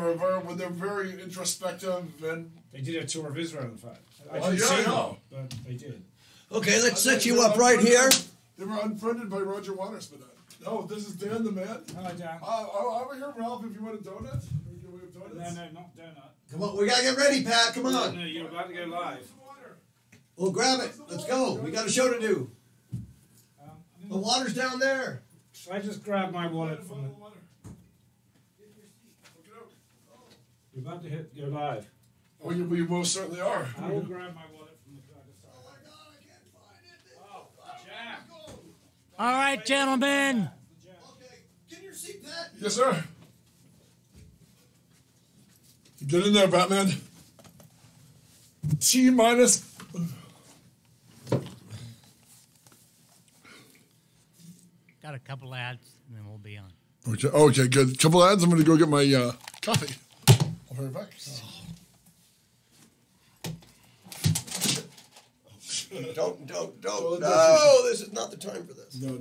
they're very introspective and they did a tour of Israel. In fact, I didn't see them, but they did. Okay, let's set you up right here. They were unfriended by Roger Waters for that. Oh, this is Dan the man. Hi, Dan. Over here, Ralph. If you want a donut, we have donuts. No, not donut. Come on, we gotta get ready, Pat. Come on. No, you're about to go live. Well, grab it. Let's go. We got a show to do. The water's down there. Should I just grab my wallet from the... You're about to go live. Oh, we most certainly are. I will grab my wallet from the car. Oh my God, I can't find it. Oh, Jack. All right, gentlemen. Okay, get in your seat, Pat. Yes, sir. Get in there, Batman. T minus. Got a couple ads, and then we'll be on. Okay, good. Couple ads. I'm going to go get my coffee. I'll be right back. Don't. No, this is not the time for this. No.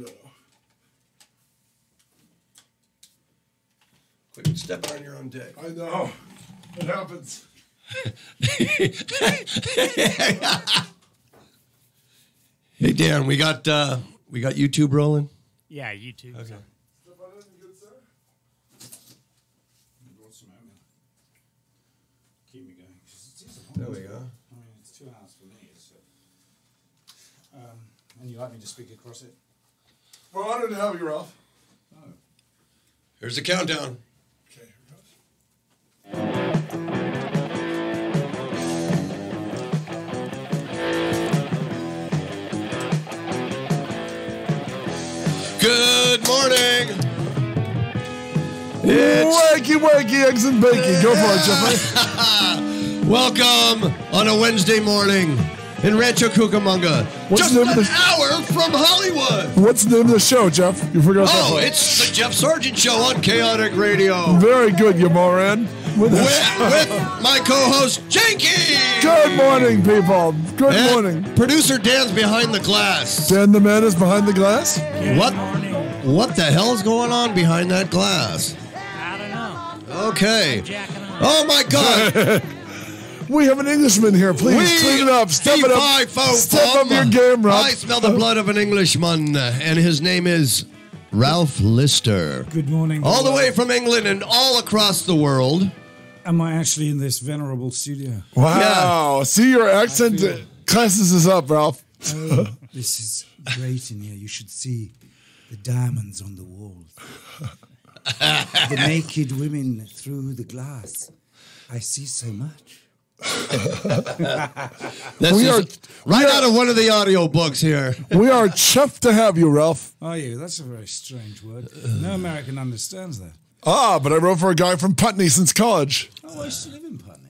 Quit stepping on your own dick. I know. It happens. Hey, Dan, we got YouTube rolling? Yeah, YouTube. Okay. Step on in, good sir. Keep me going. There we go. I mean, it's 2 hours for me. So. And you like me to speak across it? We're honored to have you, Ralph. Oh. Here's the countdown. Okay, here it goes. Good morning. Wakey, eggs and bacon. Go for it, Jeffrey. Welcome on a Wednesday morning in Rancho Cucamonga. Just an hour from Hollywood. What's the name of the show, Jeff? You forgot that. Oh, it's the Jeff Sargent Show on Chaotic Radio. Very good, you moron. With my co-host, Janky. Good morning, people. Good And morning. Producer Dan's behind the glass. Dan the man is behind the glass. What the hell's going on behind that glass? I don't know. Okay. Jacking off. Oh my God. We have an Englishman here. Please clean it up. Step it up. Step up your game, Ralph. I smell the blood of an Englishman, and his name is Ralph Lister. Good morning. All the way from England and all across the world. Am I actually in this venerable studio? Wow. Yeah. See, your accent classes us up, Ralph. Oh, this is great in here. You should see the diamonds on the walls. The naked women through the glass. I see so much. Right out of one of the audio books here. We are chuffed to have you, Ralph. Are you? That's a very strange word. No American understands that. Ah, but I wrote for a guy from Putney since college. Oh, I used to live in Putney.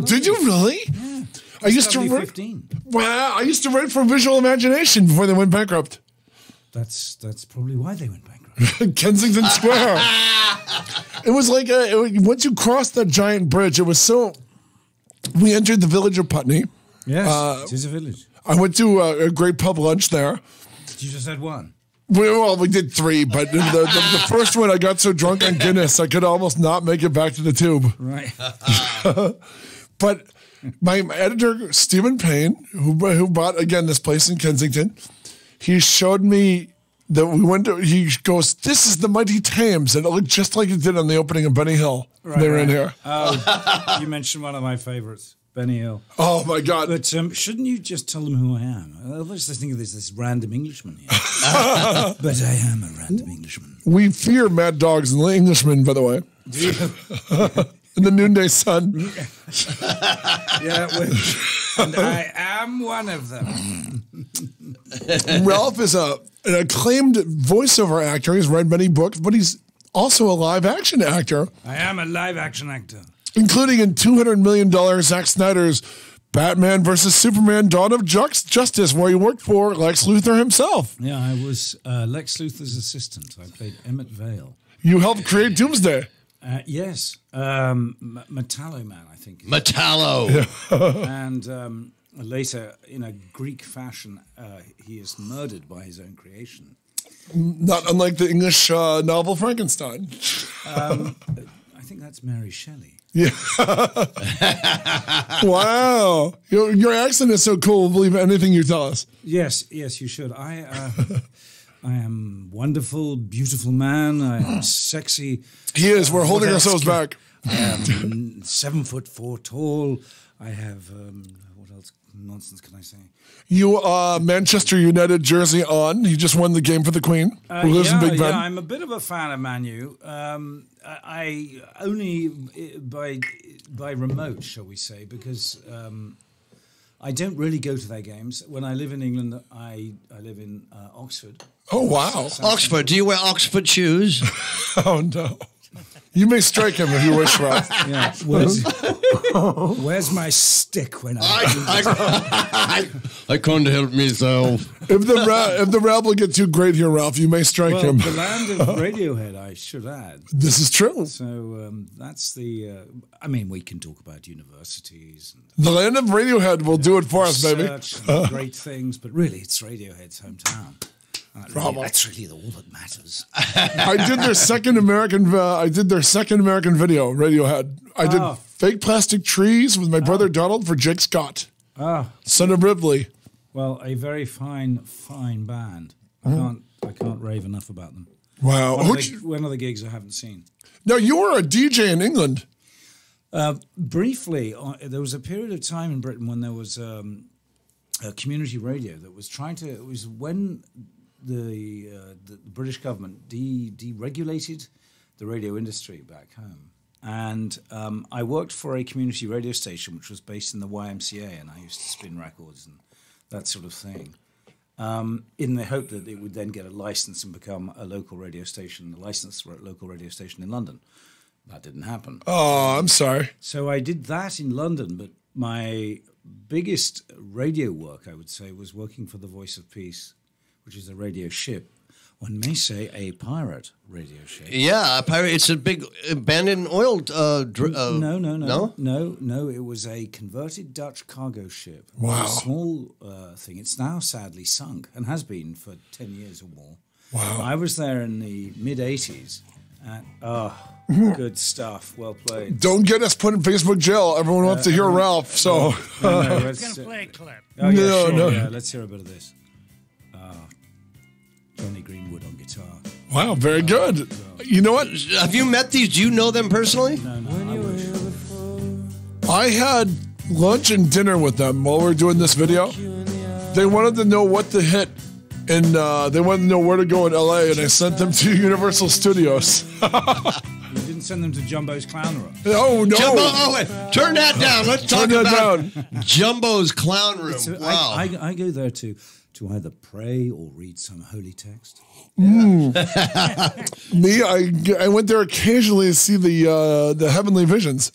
Did you really? Yeah. I used to write. 15. Wow, I used to write for Visual Imagination before they went bankrupt. That's probably why they went bankrupt. Kensington Square. It was like once you crossed that giant bridge, it was so. We entered the village of Putney. Yes, it is a village. I went to a great pub lunch there. You just had one. We did 3, but the first one I got so drunk on Guinness I could almost not make it back to the tube. Right. But my editor, Stephen Payne, who bought, again, this place in Kensington, he showed me that we went to, he goes, this is the Mighty Thames. And it looked just like it did on the opening of Benny Hill. They were in here. Oh, you mentioned one of my favorites, Benny Hill. Oh, my God. But shouldn't you just tell them who I am? I was just thinking there's this random Englishman here. But I am a random Englishman. We fear mad dogs and Englishmen, by the way. Do you? In the noonday sun. Yeah, and I am one of them. Ralph is an acclaimed voiceover actor. He's read many books, but he's also a live action actor. I am a live action actor. Including in $200 million Zack Snyder's Batman vs. Superman Dawn of Justice, where he worked for Lex Luthor himself. Yeah, I was Lex Luthor's assistant. I played Emmett Vale. You helped create Doomsday. Yes. Metallo Man, I think. Metallo. Yeah. And later, in a Greek fashion, he is murdered by his own creation. Not unlike the English novel Frankenstein. I think that's Mary Shelley. Yeah. Wow. Your accent is so cool. We'll believe anything you tell us. Yes, you should. I am wonderful, beautiful man. I am sexy. He is. We're holding ourselves back. I am 7'4" tall. I have what else nonsense can I say? You Manchester United jersey on. You just won the game for the Queen, who lives in Big Ben. Yeah, I'm a bit of a fan of Man U. I only by remote, shall we say, because I don't really go to their games. When I live in England, I live in Oxford. Oh, wow. Oxford. Do you wear Oxford shoes? Oh, no. You may strike him if you wish, Ralph. Yeah. Where's my stick when I can't help myself. If the rabble get too great here, Ralph, you may strike him. The land of Radiohead, I should add. This is true. So that's the. I mean, we can talk about universities. And The land of Radiohead will do it for us, baby. and great things, but really, it's Radiohead's hometown. That's really all that matters. I did their second American. Video, Radiohead. I did Fake Plastic Trees with my brother Donald for Jake Scott, son of Ridley. Well, a very fine band. I can't rave enough about them. Wow. One of the gigs I haven't seen. Now, you were a DJ in England. Briefly, there was a period of time in Britain when there was a community radio that was trying to. It was when the British government deregulated the radio industry back home. And I worked for a community radio station which was based in the YMCA, and I used to spin records and that sort of thing, in the hope that it would then get a license and become a local radio station, a licensed local radio station in London. That didn't happen. Oh, I'm sorry. So I did that in London, but my biggest radio work, I would say, was working for the Voice of Peace, which is a radio ship. One may say a pirate radio ship. Yeah, a pirate. It's a big abandoned oil. No. It was a converted Dutch cargo ship. Wow. It was a small thing. It's now sadly sunk and has been for 10 years or more. Wow. I was there in the mid-'80s. Good stuff. Well played. Don't get us put in Facebook jail. Everyone wants to hear Ralph. So Going to play a clip. Oh, yeah, No, sure, no. Yeah, let's hear a bit of this. Johnny Greenwood on guitar. wow, very good. You know what? Have you met these? Do you know them personally? No, I wish. I had lunch and dinner with them while we were doing this video. They wanted to know what to hit, and they wanted to know where to go in LA, and I sent them to Universal Studios. You didn't send them to Jumbo's Clown Room. Oh, no. Jumbo, wait, turn that down. Let's talk Turn that about down. Jumbo's Clown Room. So Wow. I go there to either pray or read some holy text. Me, I went there occasionally to see the Heavenly Visions.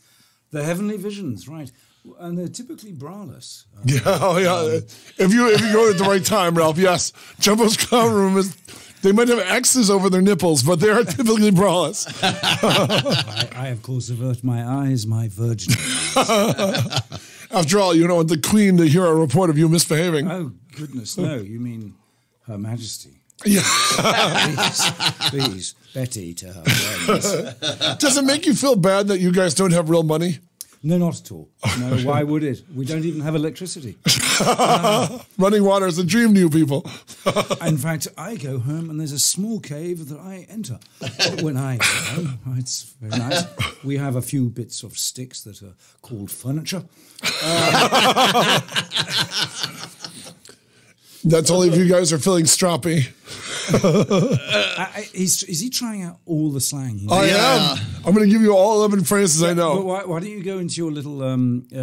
The heavenly visions, right? And they're typically braless. Yeah, oh yeah. If you go at the right time, Ralph, yes. Jumbo's Clown Room is. They might have X's over their nipples, but they are typically braless. I of course avert my eyes, my virgin eyes. After all, you don't want the Queen to hear a report of you misbehaving. Oh goodness, no! You mean Her Majesty? Yeah. Please, Betty to her friends. Does it make you feel bad that you guys don't have real money? No, not at all. No, why would it? We don't even have electricity. Running water is a dream to you people. In fact, I go home and there's a small cave that I enter when I go home. It's very nice. We have a few bits of sticks that are called furniture. That's only if you guys are feeling stroppy. Is he trying out all the slang? I am. I'm going to give you all 11 phrases I know. But why don't you go into your little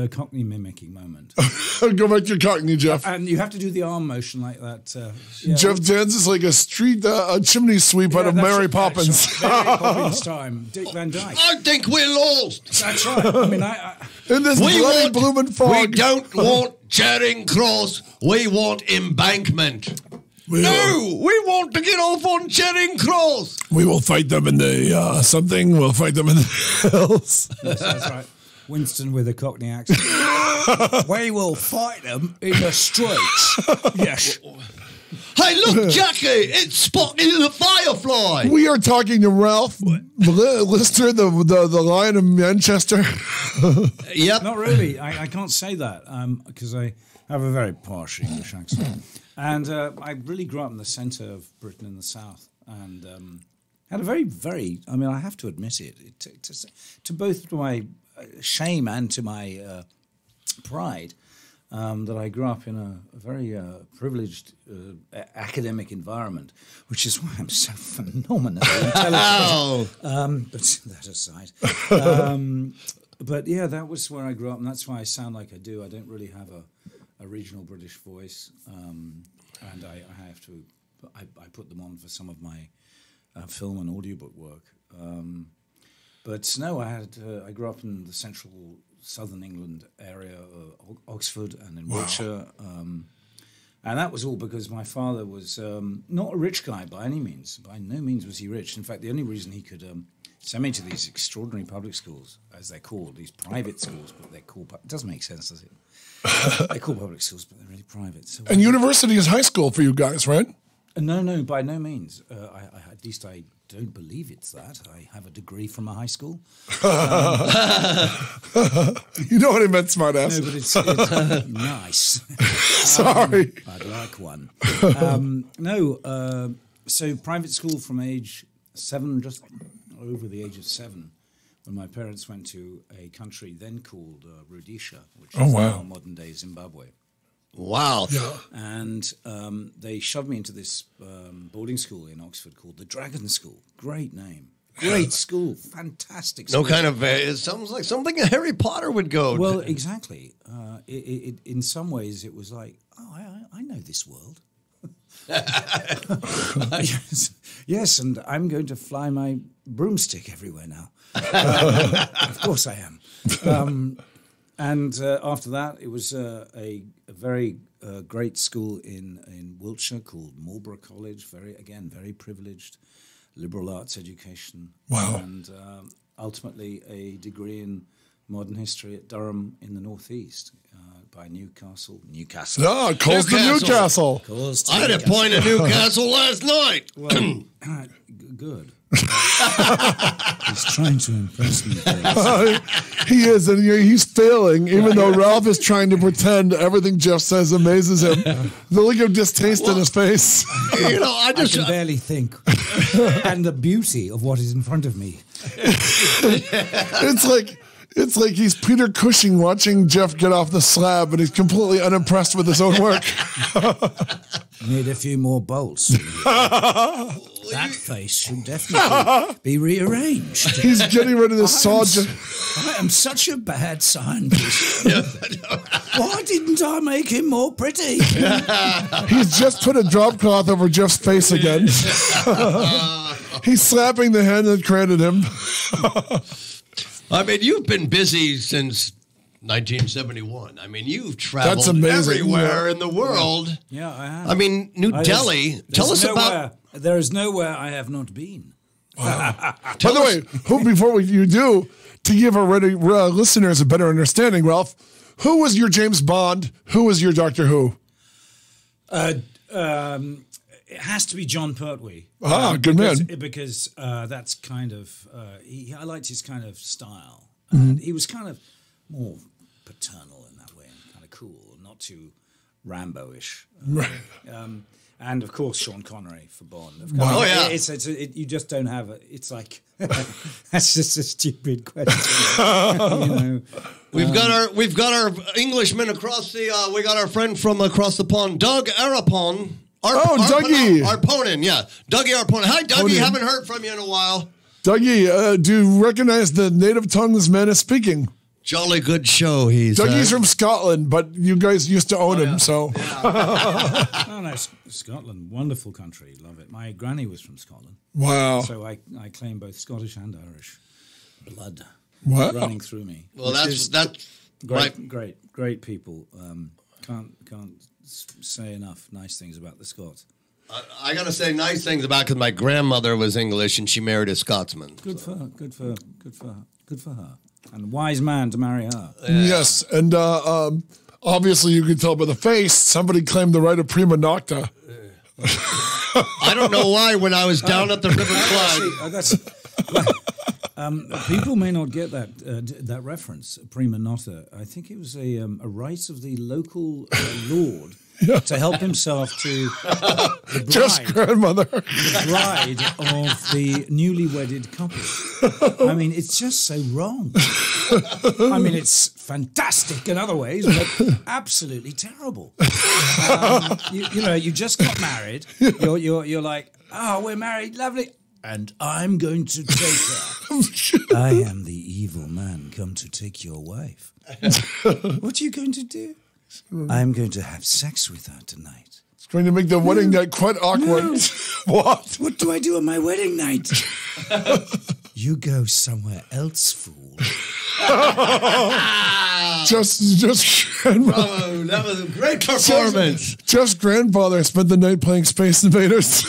Cockney mimicking moment? Go back to your Cockney, Jeff. And you have to do the arm motion like that. Jeff dances like a chimney sweep out of Mary Poppins. Mary Poppins time. Dick Van Dyke. I think we're lost. That's right. I mean, In this bloody blooming fog. We don't want Charing Cross. We want embankment. No, we want to get off on Charing Cross. We will fight them in the something. We'll fight them in the hills. Yes, that's right. Winston with a Cockney accent. We will fight them in the streets. Yes. Hey, look, Jackie, it's Spotty the Firefly. We are talking to Ralph Lister, the Lion of Manchester. Yep. Not really. I can't say that because I have a very posh English accent. And I really grew up in the centre of Britain in the south. And had a very, very, I mean, I have to admit it, to both to my shame and to my pride, that I grew up in a very privileged academic environment, which is why I'm so phenomenally intelligent. But that aside. But yeah, that was where I grew up, and that's why I sound like I do. I don't really have a regional British voice, and I have to, I put them on for some of my film and audiobook work. But no, I grew up in the central southern England area, Oxford and in Wiltshire. And that was all because my father was not a rich guy by any means. By no means was he rich. In fact, the only reason he could send me to these extraordinary public schools, as they're called, these private schools, but they're called, it doesn't make sense, does it? They're called public schools, but they're really private. So and university is high school for you guys, right? No, by no means. At least I don't believe it's that. I have a degree from a high school. You know what I meant, smartass. No, but it's nice. Sorry. I'd like one. So private school from age 7, just over the age of 7, when my parents went to a country then called Rhodesia, which is now modern-day Zimbabwe. Wow. Yeah. And they shoved me into this boarding school in Oxford called the Dragon School. Great name. Great school. Fantastic school. No kind of, it sounds like something a Harry Potter would go. Well, exactly. In some ways, it was like, oh, I know this world. Yes, and I'm going to fly my broomstick everywhere now. Of course I am. And after that, it was a very great school in Wiltshire called Marlborough College. Very privileged, liberal arts education. Wow. And ultimately a degree in modern history at Durham in the northeast by Newcastle. Oh, Coles to Newcastle. I had a point at Newcastle last night. Well, good. He's trying to impress me. He is, and he's failing, even though Ralph is trying to pretend everything Jeff says amazes him. The look of distaste in his face. You know, I can barely think. And the beauty of what is in front of me. It's like he's Peter Cushing watching Jeff get off the slab, and he's completely unimpressed with his own work. Need a few more bolts. That face should definitely be rearranged. He's getting rid of the saw. I am such a bad scientist. Why didn't I make him more pretty? He's just put a drop cloth over Jeff's face again. He's slapping the hand that created him. I mean, you've been busy since 1971. I mean, you've traveled That's amazing. everywhere in the world. Yeah, I have. I mean, New Delhi. Tell us about. There is nowhere I have not been. By the way, before you do, to give our listeners a better understanding, Ralph, who was your James Bond? Who was your Doctor Who? It has to be John Pertwee. Good man. Because that's kind of, I liked his kind of style. And he was kind of more paternal in that way, and kind of cool, not too Rambo-ish. And of course, Sean Connery for Bond. Wow. Oh yeah, you just don't have it. It's like that's just a stupid question. We've got our Englishman across the. We got our friend from across the pond, Doug Arapon. Dougie Arponen, yeah, Dougie Arponen. Hi, Dougie. Haven't heard from you in a while. Dougie, do you recognize the native tongue this man is speaking? Jolly good show. Dougie's from Scotland, but you guys used to own him, so. Oh, no, Scotland, wonderful country, love it. My granny was from Scotland. Wow. So I claim both Scottish and Irish blood running through me. Well, that's great people. Can't say enough nice things about the Scots. I got to say nice things about because my grandmother was English and she married a Scotsman. Good for her. And a wise man to marry her. Yes, and obviously you can tell by the face, somebody claimed the right of prima nocta. I don't know why when I was down at the River Clyde. People may not get that reference, prima nota. I think it was a right of the local lord to help himself to the Just grandmother. the bride of the newly wedded couple. I mean, it's just so wrong. I mean, it's fantastic in other ways, but absolutely terrible. You just got married. You're like, oh, we're married, lovely. And I'm going to take her. I am the evil man come to take your wife. What are you going to do? I'm going to have sex with her tonight. It's going to make the wedding night quite awkward. No. What? What do I do on my wedding night? You go somewhere else, fool. Just grandmother. Bravo, that was a great performance. Just grandfather spent the night playing Space Invaders.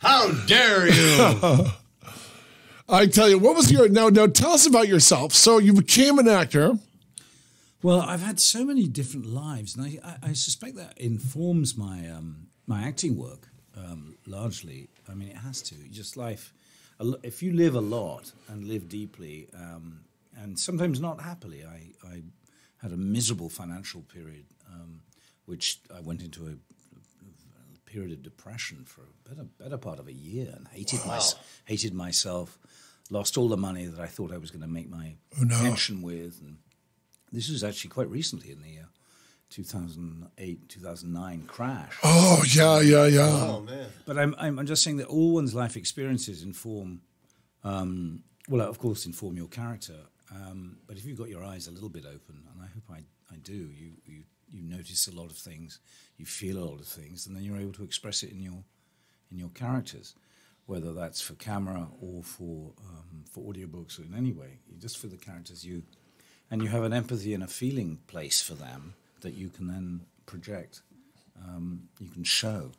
How dare you? I tell you, what was your now tell us about yourself. So you became an actor. Well, I've had so many different lives, and I suspect that informs my my acting work largely. I mean, it has to. Just life. If you live a lot and live deeply, and sometimes not happily, I had a miserable financial period, which I went into a period of depression for a better part of a year, and hated myself. Lost all the money that I thought I was going to make my pension with, and this was actually quite recently in the 2008, 2009 crash. Oh, yeah. Oh, man. But I'm just saying that all one's life experiences inform, of course, inform your character. But if you've got your eyes a little bit open, and I hope I do, you notice a lot of things, you feel a lot of things, and then you're able to express it in your characters, whether that's for camera or for audiobooks or in any way. Just for the characters, and you have an empathy and a feeling place for them that you can then project, you can show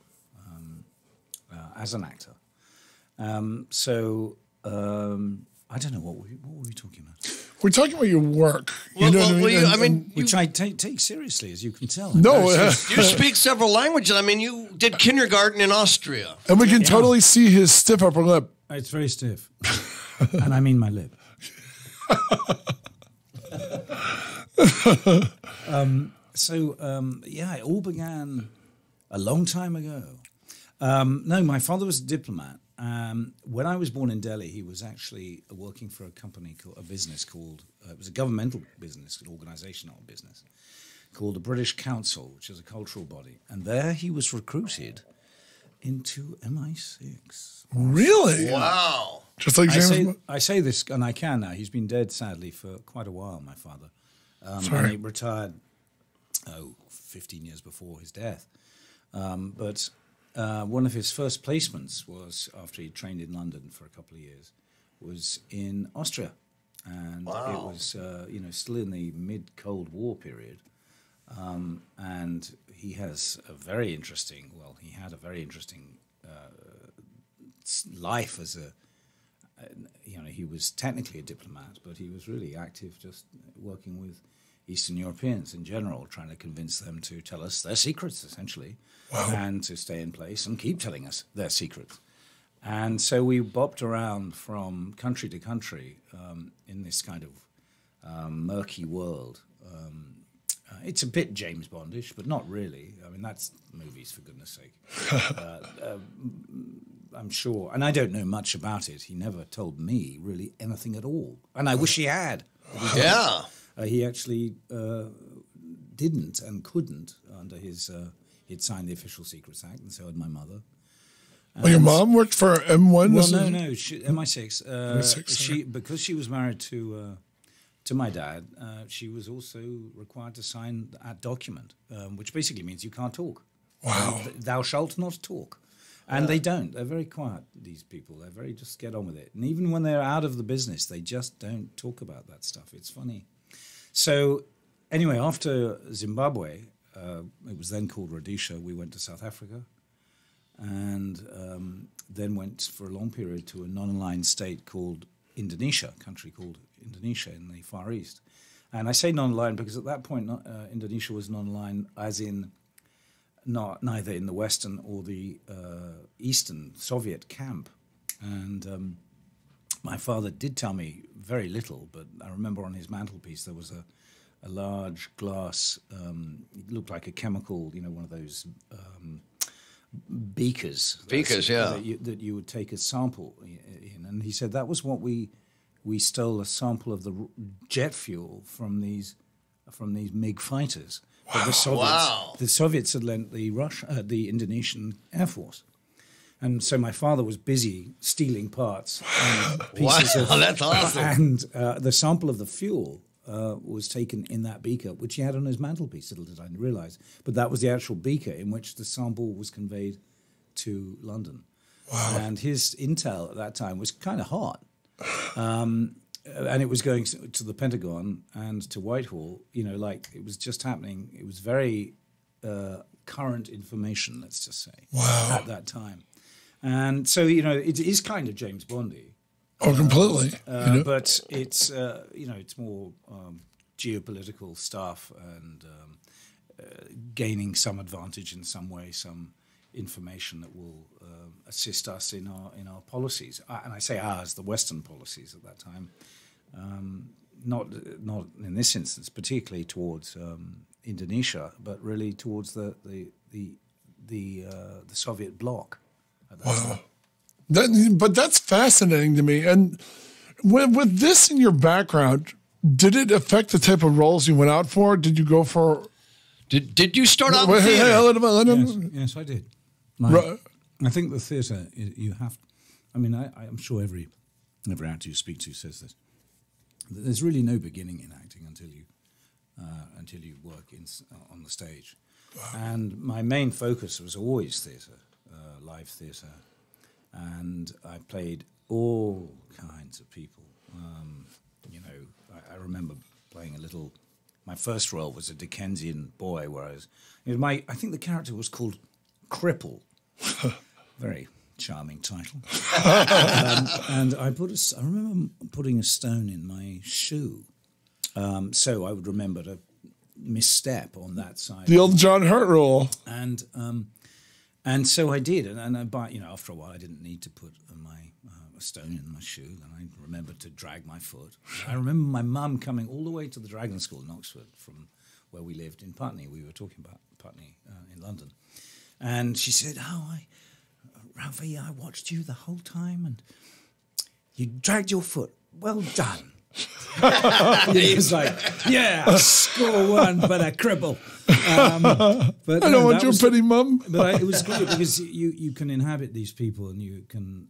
as an actor. I don't know what were we talking about. We're talking about your work. Which I take seriously, as you can tell. No, you speak several languages. I mean, you did kindergarten in Austria. and we can totally see his stiff upper lip. It's very stiff, and I mean my lip. It all began a long time ago. No, my father was a diplomat. When I was born in Delhi, he was actually working for a business called, it was a governmental business, an organizational business, called the British Council, which is a cultural body. And there he was recruited into MI6. Really? Wow. Just like James. I say this, and I can now. He's been dead, sadly, for quite a while, my father. And he retired, 15 years before his death. But one of his first placements was, after he trained in London for a couple of years, was in Austria. And it was, still in the mid-Cold War period. And he has a very interesting, he had a very interesting life as he was technically a diplomat, but he was really active just working with Eastern Europeans in general, trying to convince them to tell us their secrets, essentially, and to stay in place and keep telling us their secrets. And so we bopped around from country to country in this kind of murky world. It's a bit James Bondish, but not really. I mean, that's movies, for goodness sake. I'm sure, and I don't know much about it. He never told me really anything at all, and I wish he had. Yeah. He actually didn't and couldn't under his. He'd signed the Official Secrets Act, and so had my mother. Your mom worked for M1. Well, no, MI6. MI6. Because she was married to my dad, she was also required to sign that document, which basically means you can't talk. Wow. Thou shalt not talk. And they don't. They're very quiet, these people. They're very just get on with it. And even when they're out of the business, they just don't talk about that stuff. It's funny. So anyway, after Zimbabwe, it was then called Rhodesia, we went to South Africa and then went for a long period to a non-aligned state called Indonesia, a country called Indonesia in the Far East. And I say non-aligned because at that point, Indonesia was non-aligned as in neither in the Western or the Eastern Soviet camp. And my father did tell me very little, but I remember on his mantelpiece there was a large glass, it looked like a chemical, one of those beakers. Beakers, yeah. That you would take a sample in. And he said that was what we stole a sample of the jet fuel from these MiG fighters. Wow. The Soviets had lent the Indonesian Air Force. And so my father was busy stealing parts and pieces of... That's awesome. And the sample of the fuel was taken in that beaker, which he had on his mantelpiece, little did I realize. But that was the actual beaker in which the sample was conveyed to London. Wow. And his intel at that time was kind of hot. And it was going to the Pentagon and to Whitehall, like it was just happening. It was very current information, let's just say, at that time. And so, it is kind of James Bondy. Oh, completely. But it's, it's more geopolitical stuff and gaining some advantage in some way, some information that will assist us in our policies. And I say ours, the Western policies at that time. Not in this instance, particularly towards Indonesia, but really towards the Soviet bloc. Wow. But that's fascinating to me. And with this in your background, did it affect the type of roles you went out for? Did you go for... Did you start out in theater? Let him. Yes, I did. I think the theatre, you have... I'm sure every actor you speak to says this. There's really no beginning in acting until you work on the stage. Wow. And my main focus was always theatre. Live theatre, and I played all kinds of people. I remember playing my first role was a Dickensian boy, where I think the character was called Cripple. Very charming title. And I remember putting a stone in my shoe, so I would remember to misstep on that side. The old John Hurt rule. And so I did, but after a while I didn't need to put a stone in my shoe. And I remembered to drag my foot. I remember my mum coming all the way to the Dragon School in Oxford from where we lived in Putney. We were talking about Putney in London, and she said, Ralphie, I watched you the whole time, and you dragged your foot. Well done. He was like, yeah, score one, but a cripple. But I don't want your pity, Mum. But it was great because you can inhabit these people and you can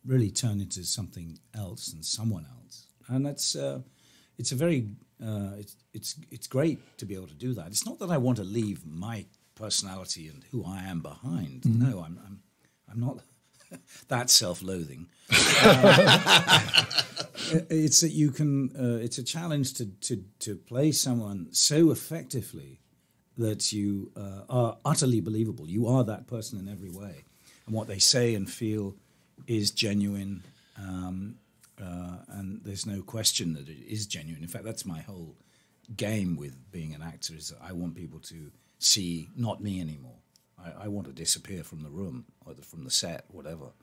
really turn into something else and someone else, and that's it's a very it's great to be able to do that. It's not that I want to leave my personality and who I am behind. Mm-hmm. No, I'm not that self-loathing. It's that you can. It's a challenge to play someone so effectively that you are utterly believable. You are that person in every way, and what they say and feel is genuine. And there's no question that it is genuine. In fact, that's my whole game with being an actor: is that I want people to see not me anymore. I want to disappear from the room or from the set, whatever.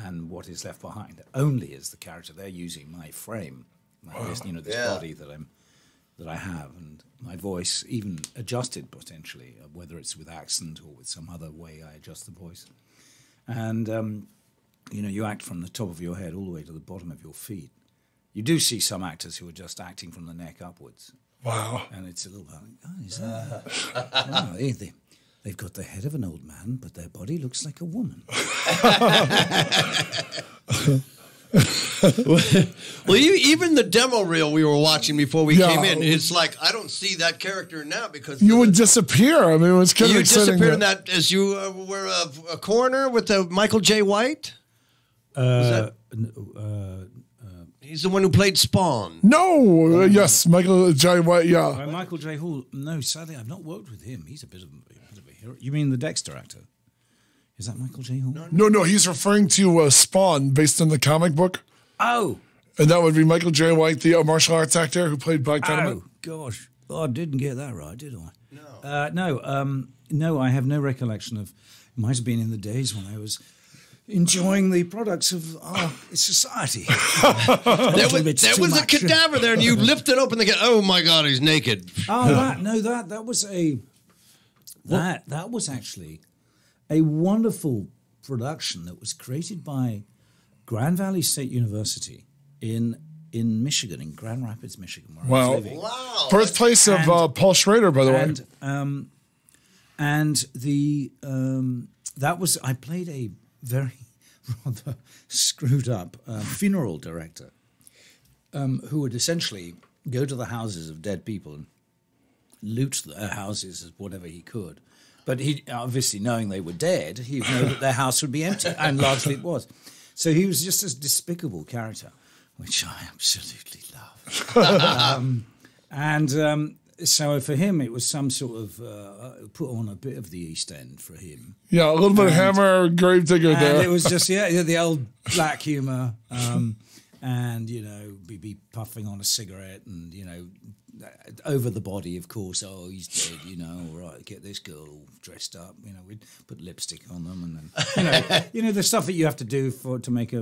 And what is left behind only is the character. They're using my frame, this body that I have, and my voice, even adjusted potentially, whether it's with accent or with some other way I adjust the voice. And you act from the top of your head all the way to the bottom of your feet. You do see some actors who are just acting from the neck upwards. Wow! And it's a little bit like, is that? Wow, they've got the head of an old man, but their body looks like a woman. Well, even the demo reel we were watching before we came in, it's like, I don't see that character now because... You would disappear. I mean, it was kind of exciting. You disappeared in that as you were a coroner with the Michael J. White? He's the one who played Spawn. No, yes, Michael J. White, yeah. Michael J. Hall, no, sadly, I've not worked with him. He's a bit of a hero. You mean the Dexter actor? Is that Michael J. Hall? No, he's referring to Spawn, based on the comic book. Oh. And that would be Michael J. White, the martial arts actor who played Black Dynamite. Oh, gosh. Oh, I didn't get that right, did I? No, I have no recollection of. It might have been in the days when I was enjoying the products of our society. There was a cadaver there, and you lifted up, and they go, "Oh my God, he's naked." That was actually a wonderful production that was created by Grand Valley State University in Michigan, in Grand Rapids, Michigan, where I was living. Wow. Birthplace of Paul Schrader, by the way. I played a very rather screwed up funeral director who would essentially go to the houses of dead people and loot their houses as whatever he could. But he obviously, knowing they were dead, he would know that their house would be empty, and largely it was. So he was just a despicable character, which I absolutely love. So for him, it was some sort of put on a bit of the East End for him. Yeah, a little bit of Hammer, Gravedigger there. And it was just, the old black humour. And, be puffing on a cigarette and, over the body, of course. Oh, he's dead, all right, get this girl all dressed up. We'd put lipstick on them and then, the stuff that you have to do to make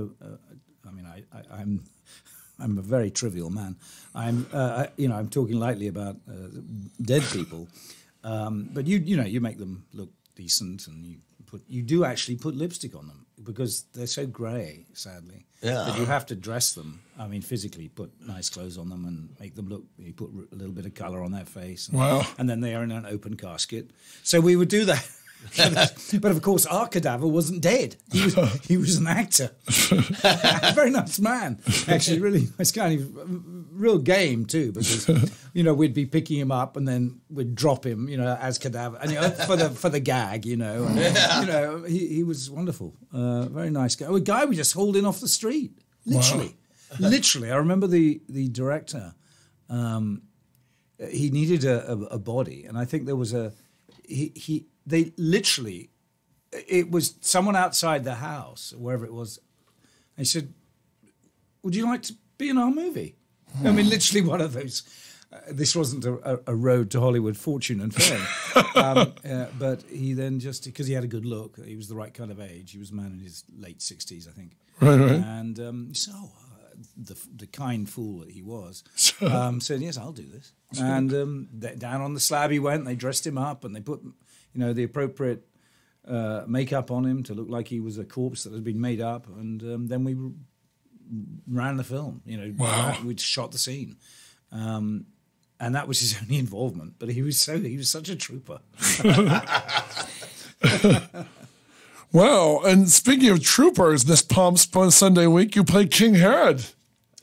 I'm a very trivial man. I'm talking lightly about dead people, but you make them look decent, and you do actually put lipstick on them because they're so grey, sadly. Yeah. That you have to dress them. Physically put nice clothes on them and make them look. You put a little bit of colour on their face, and then they are in an open casket. So we would do that. But of course, our cadaver wasn't dead. He was an actor, a very nice man, actually, really nice guy. He was real game too, because we'd be picking him up and then we'd drop him, as cadaver, and for the gag, and, he was wonderful, very nice guy. A guy we just hauled in off the street, literally. I remember the director. He needed a body, and I think there was They literally, it was someone outside the house, wherever it was. They said, "Would you like to be in our movie?" Literally one of those. This wasn't a road to Hollywood fortune and fame. But he then because he had a good look, he was the right kind of age. He was a man in his late 60s, I think. Right. And the kind fool that he was, said, "Yes, I'll do this." And down on the slab he went. They dressed him up and they put, the appropriate makeup on him to look like he was a corpse that had been made up. And then we ran the film. We shot the scene, and that was his only involvement. But he was such a trooper. Wow. And speaking of troopers, this Palm Sunday week, you play King Herod.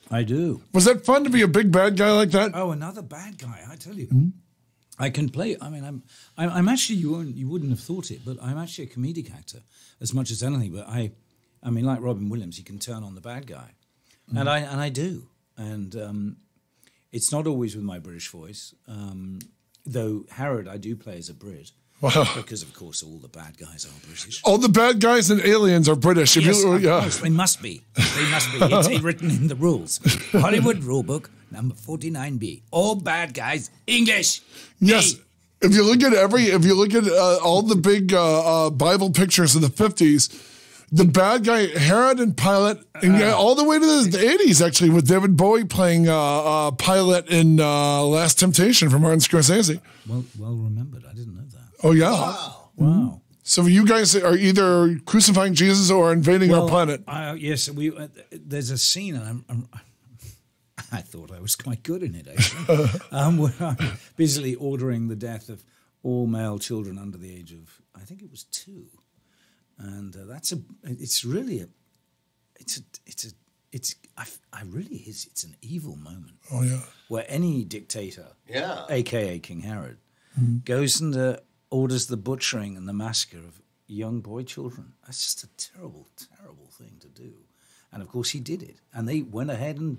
I do. Was that fun to be a big bad guy like that? Oh, another bad guy, I tell you. I can play. I'm actually, you wouldn't have thought it, but I'm actually a comedic actor as much as anything. But like Robin Williams, he can turn on the bad guy, and I do. And it's not always with my British voice, though Herod I do play as a Brit. Wow. Because, of course, all the bad guys are British. All the bad guys and aliens are British. Yes, of course. They must be. It's written in the rules. Hollywood Rulebook, number 49B. All bad guys, English. Yes. If you look at all the big Bible pictures of the 50s, the bad guy, Herod and Pilate, and all the way to the 80s, actually, with David Bowie playing Pilate in Last Temptation from Martin Scorsese. Well remembered. I didn't know that. Oh, yeah. Wow. So you guys are either crucifying Jesus or invading our planet. Yes, there's a scene, and I thought I was quite good in it, actually, where I'm busily ordering the death of all male children under the age of, I think it was 2. And it's an evil moment. Oh, yeah. Where any dictator, a.k.a. King Herod, goes and orders the butchering and the massacre of young boy children. That's just a terrible, terrible thing to do. And, of course, he did it. And they went ahead and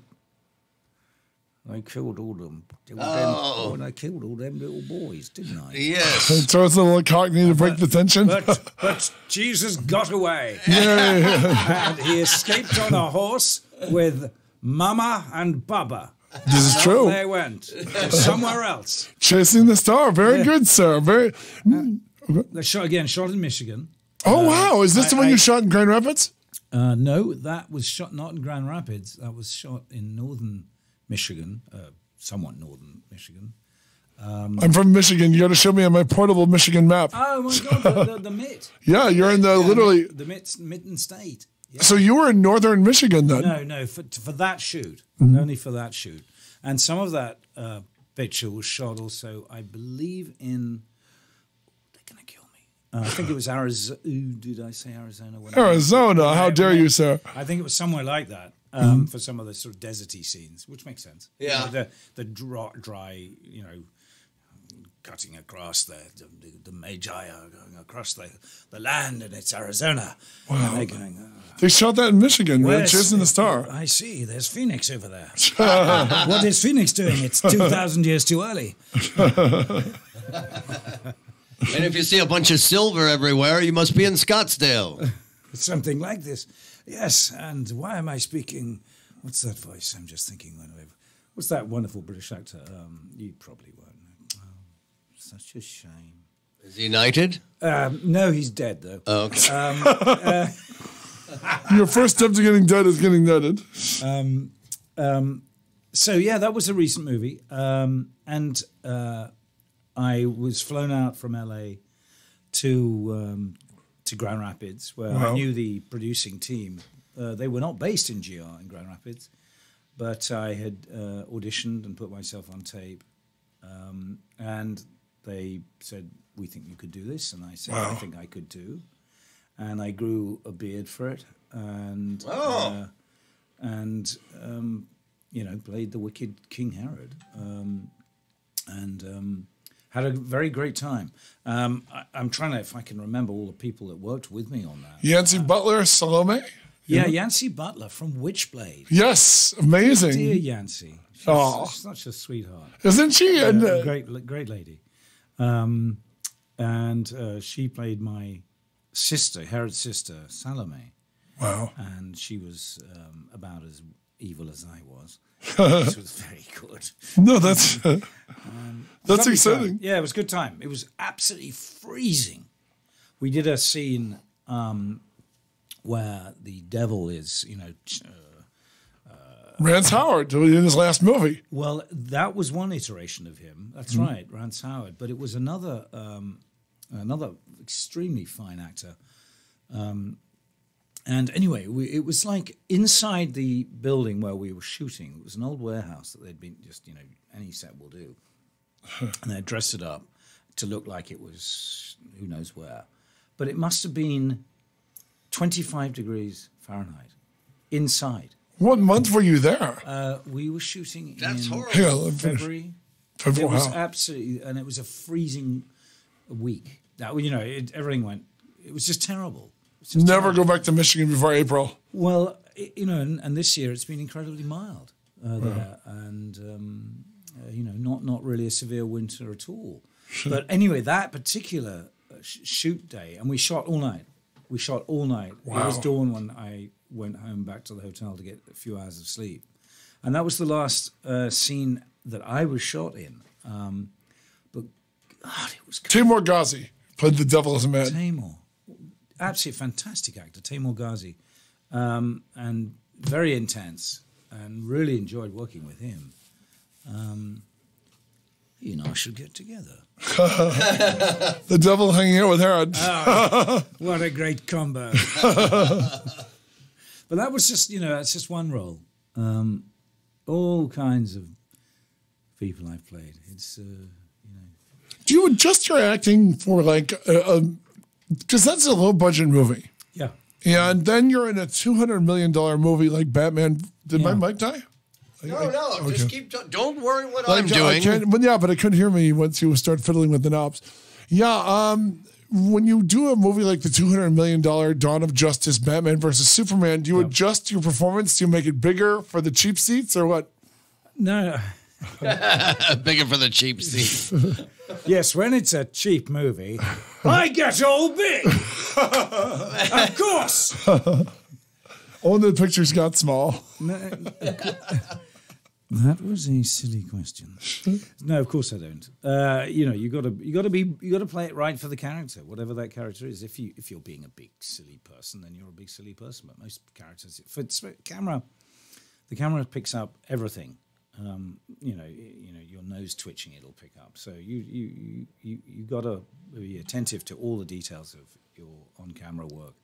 I killed all them. And I killed all them little boys, didn't I? Yes. It throws a little cockney to break the tension. But Jesus got away. Yeah. And he escaped on a horse with Mama and Baba. This is true. They went somewhere else. Chasing the Star. Very good, sir. Very. They shot in Michigan. Oh, wow. Is this the one you shot in Grand Rapids? No, that was shot not in Grand Rapids. That was shot in northern Michigan, somewhat northern Michigan. I'm from Michigan. You got to show me on my portable Michigan map. Oh my God, the Mitt. Yeah, you're in the literally the Mitten State. Yeah. So you were in northern Michigan then? No, for that shoot, only for that shoot, and some of that picture was shot also, I believe, in. They're gonna kill me. I think it was Arizona. Did I say Arizona? Arizona? How dare you, sir? I think it was somewhere like that. For some of the sort of deserty scenes, which makes sense. Yeah, you know, the dry, cutting across the Magi are going across the land, and it's Arizona. Wow. And they're going, they shot that in Michigan, man, Chasing the Star. I see. There's Phoenix over there. What is Phoenix doing? It's 2,000 years too early. And if you see a bunch of silver everywhere, you must be in Scottsdale. Something like this. Yes, and why am I speaking? What's that voice? I'm just thinking. What's that wonderful British actor? You probably won't know. Oh, such a shame. Is he knighted? No, he's dead, though. Oh, okay. Your first step to getting dead is getting netted. So, yeah, that was a recent movie. And I was flown out from L.A. to Grand Rapids, where I knew the producing team. They were not based in GR in Grand Rapids, but I had auditioned and put myself on tape. And they said, we think you could do this. And I said, I think I could too. And I grew a beard for it. And, played the wicked King Herod. Had a very great time. I'm trying to, if I can remember all the people that worked with me on that. Yancey Butler, Salome? Yeah, Yancey Butler from Witchblade. Yes, amazing. Dear Yancey. She's such a sweetheart. Isn't she? Great lady. And she played my sister, Herod's sister, Salome. Wow. And she was about as evil as I was. This was very good. No, that's exciting. Time. Yeah, it was a good time. It was absolutely freezing. We did a scene where the devil is, Rance Howard in his last movie. Well, that was one iteration of him. That's right, Rance Howard. But it was another extremely fine actor. And anyway, it was like inside the building where we were shooting. It was an old warehouse that they'd been just, any set will do. And they dressed it up to look like it was who knows where. But it must have been 25 degrees Fahrenheit inside. What month were you there? We were shooting That's in horrible. February. February. It was Wow. absolutely, and it was a freezing week. That everything went. It was just terrible. Never go back to Michigan before April. Well, and this year it's been incredibly mild there, and not really a severe winter at all. But anyway, that particular shoot day, and we shot all night. Wow. It was dawn when I went home back to the hotel to get a few hours of sleep, and that was the last scene that I was shot in. But God, it was Timur Ghazi played the devil as a man. Tamor. Absolutely fantastic actor, Tamor Ghazi, and very intense, and really enjoyed working with him. I should get together. The devil hanging out with Herod. Oh, what a great combo. But that was just, it's just one role. All kinds of people I've played. It's, Do you adjust your acting for because that's a low budget movie. Yeah. And then you're in a $200 million movie like Batman. Did my mic die? No, just keep talking. Don't worry what I'm doing. But I couldn't hear me once you start fiddling with the knobs. Yeah, when you do a movie like the $200 million Dawn of Justice, Batman versus Superman, do you adjust your performance? Do you make it bigger for the cheap seats or what? No. Bigger for the cheap seats. Yes, when it's a cheap movie, I get all big. Of course. Only the pictures got small. That was a silly question. No, of course I don't. You got to play it right for the character, whatever that character is. If you're being a big silly person, then you're a big silly person. But most characters, for camera, the camera picks up everything. Your nose twitching, it'll pick up. So you got to be attentive to all the details of your on-camera work.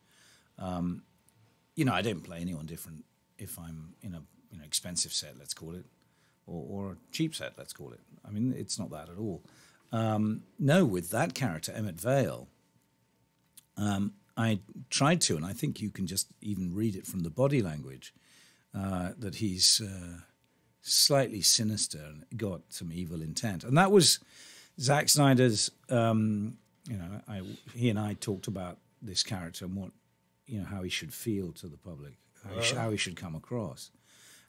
I don't play anyone different if I'm in a expensive set, let's call it, or a cheap set, let's call it. I mean, it's not that at all. No, with that character, Emmett Vale, I tried to, and I think you can just even read it from the body language, that he's slightly sinister and got some evil intent. And that was Zack Snyder's, he and I talked about this character and what, how he should feel to the public, how he should come across.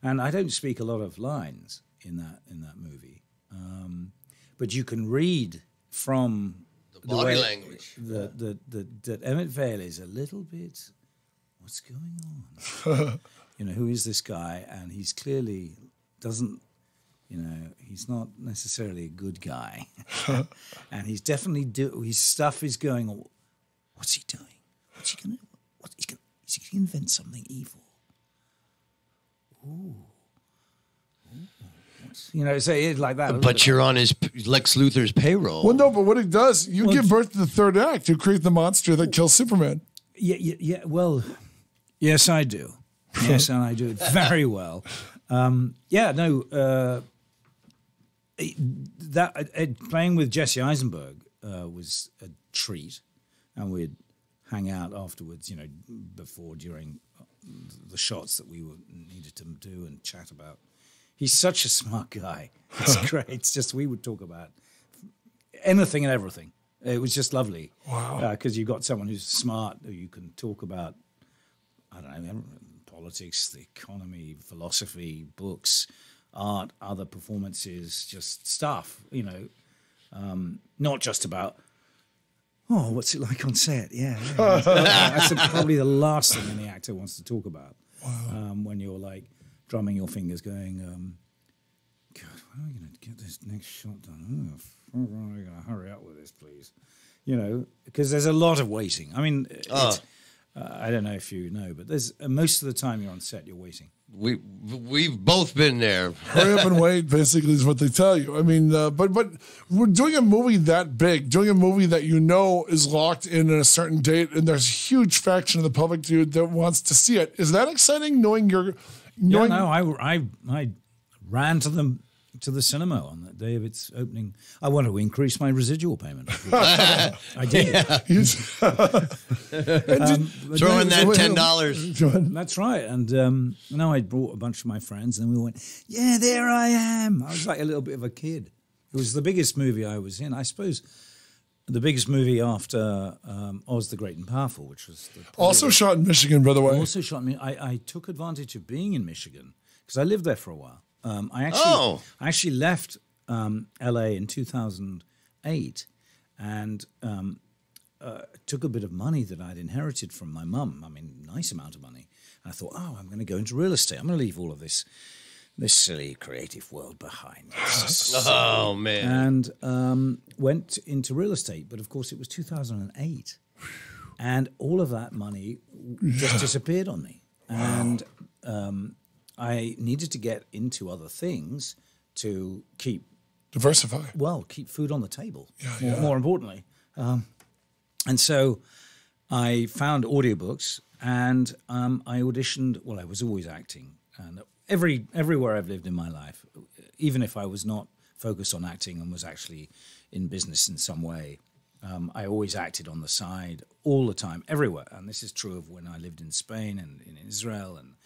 And I don't speak a lot of lines in that movie, but you can read from the body language that Emmett Vale is a little bit, what's going on? Who is this guy? And he's clearly doesn't, he's not necessarily a good guy, and he's definitely his stuff is going. What's he doing? Is he going to invent something evil? Ooh. So it's like that. But you're on his Lex Luthor's payroll. Well, no, but what it does, you give birth to the third act. You create the monster that kills Superman. Yeah. Well, yes, I do. Yes, and I do it very well. Playing with Jesse Eisenberg was a treat, and we'd hang out afterwards. Before, during the shots that we needed to do and chat about. He's such a smart guy. It's great. It's just we would talk about anything and everything. It was just lovely. Wow. Because you've got someone who's smart who you can talk about, I don't know, politics, the economy, philosophy, books, art, other performances, just stuff, not just about, what's it like on set? Yeah. That's probably the last thing any actor wants to talk about. Wow. When you're like drumming your fingers going, God, when are we going to get this next shot done? Oh, we're going to hurry up with this, please. Because there's a lot of waiting. I mean, I don't know if you know, but there's most of the time you're on set, you're waiting. We've both been there. Hurry up and wait, basically, is what they tell you. I mean, but we're doing a movie that big, doing a movie that is locked in at a certain date, and there's a huge fraction of the public that wants to see it. Is that exciting? Knowing you're, Yeah, no, I ran to the cinema on that day of its opening. I want to increase my residual payment. I did. Throw in that $10. That's right. And now I brought a bunch of my friends, and we went, yeah, there I am. I was like a little bit of a kid. It was the biggest movie I was in. I suppose the biggest movie after Oz the Great and Powerful, which was also shot in Michigan, by the way. Also shot in. I took advantage of being in Michigan because I lived there for a while. I actually left LA in 2008 and took a bit of money that I'd inherited from my mum. I mean, nice amount of money. And I thought, I'm going to go into real estate. I'm going to leave all of this silly creative world behind. Oh, man. And went into real estate. But, of course, it was 2008. And all of that money just disappeared on me. And I needed to get into other things to diversify. Well, keep food on the table, more importantly. And so I found audiobooks and I auditioned. Well, I was always acting. And everywhere I've lived in my life, even if I was not focused on acting and was actually in business in some way, I always acted on the side all the time, everywhere. And this is true of when I lived in Spain and in Israel and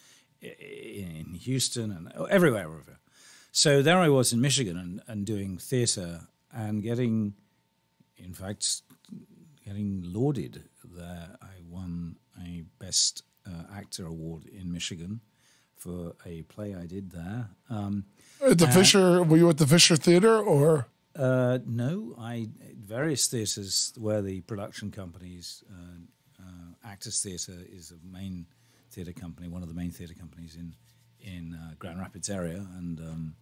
in Houston and everywhere. So there I was in Michigan and doing theatre and getting lauded there. I won a Best Actor award in Michigan for a play I did there. At the Fisher, were you at the Fisher Theatre or? No, various theatres where the production companies, Actors Theatre is a main theatre company, one of the main theatre companies in Grand Rapids area, and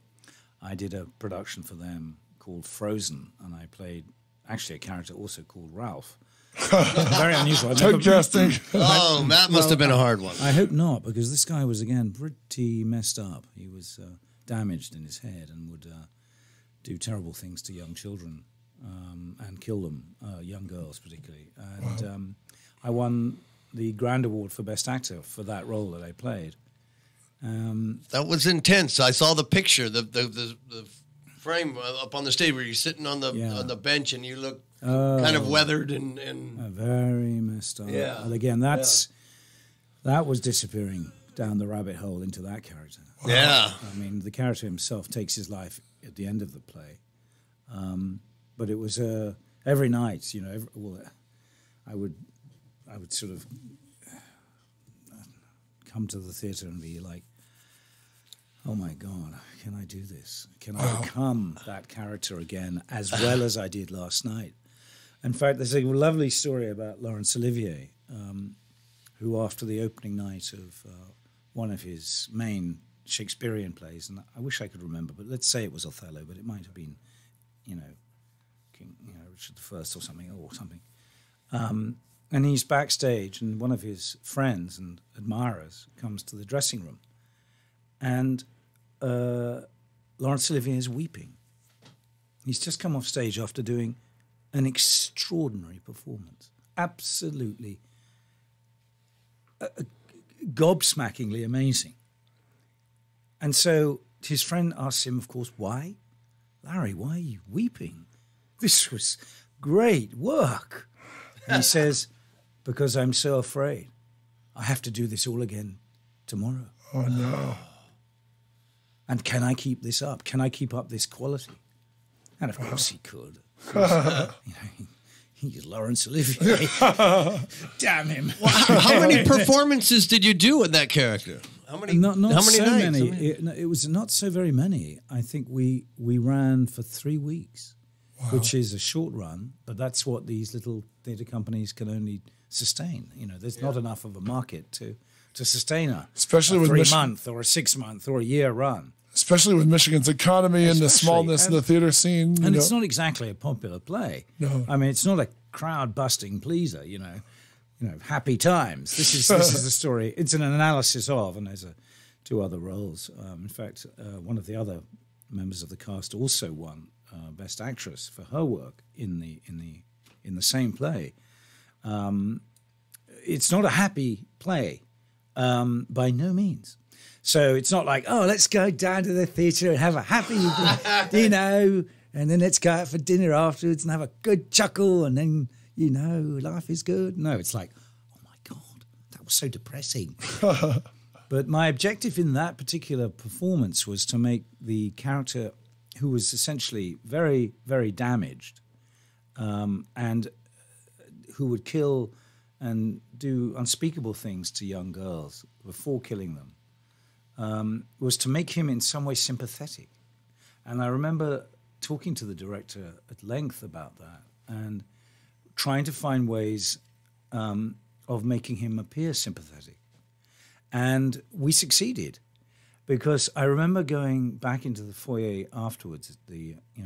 I did a production for them called Frozen, and I played actually a character also called Ralph. Very unusual. Casting. Oh, that must have been a hard one. I hope not, because this guy was, again, pretty messed up. He was damaged in his head and would do terrible things to young children and kill them, young girls particularly. And I won the Grand Award for Best Actor for that role that I played. That was intense. I saw the picture, the frame up on the stage where you're sitting on the bench and you look kind of weathered and very messed up. Yeah. And again, that was disappearing down the rabbit hole into that character. Yeah. I mean, the character himself takes his life at the end of the play. But it was every night, you know, I would sort of come to the theatre and be like, oh my God, can I do this? Can I become that character again as well as I did last night? In fact, there's a lovely story about Laurence Olivier, who after the opening night of one of his main Shakespearean plays, and I wish I could remember, but let's say it was Othello, but it might have been, King, Richard I or something. And he's backstage, and one of his friends and admirers comes to the dressing room, and Laurence Olivier is weeping. He's just come off stage after doing an extraordinary performance, absolutely gobsmackingly amazing. And so his friend asks him, of course, why? Larry, why are you weeping? This was great work. And he says, because I'm so afraid I have to do this all again tomorrow. Oh, no. And can I keep this up? Can I keep up this quality? And of course he could. He's Laurence Olivier. Damn him. Well, how many performances did you do in that character? How many? Not how many so nights? many. It was not so very many. I think we ran for 3 weeks, which is a short run, but that's what these little theatre companies can only sustain. There's not enough of a market to sustain especially a with 3-month or a 6-month or a year run. Especially with Michigan's economy and the smallness of the theatre scene. And it's not exactly a popular play. No. I mean, it's not a crowd-busting pleaser, happy times. This is the story. It's an analysis of, and there's 2 other roles. In fact, one of the other members of the cast also won Best Actress for her work in the same play. It's not a happy play, by no means. So it's not like, oh, let's go down to the theatre and have a happy, and then let's go out for dinner afterwards and have a good chuckle, and then, life is good. No, it's like, oh my God, that was so depressing. But my objective in that particular performance was to make the character, who was essentially very, very damaged, and who would kill and do unspeakable things to young girls before killing them, was to make him in some way sympathetic. And I remember talking to the director at length about that and trying to find ways of making him appear sympathetic. And we succeeded, because I remember going back into the foyer afterwards,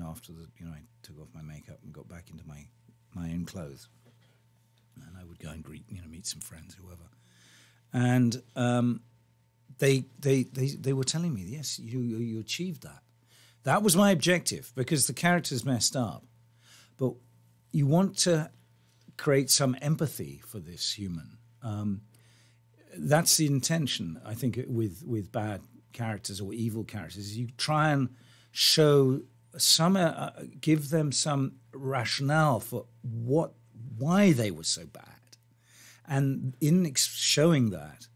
after I took off my makeup and got back into my own clothes. And I would go and meet some friends, whoever. And they were telling me, yes, you achieved that. That was my objective, because the character's messed up. But you want to create some empathy for this human. That's the intention, I think, with bad characters or evil characters. You try and show give them some rationale for why they were so bad. And in showing that,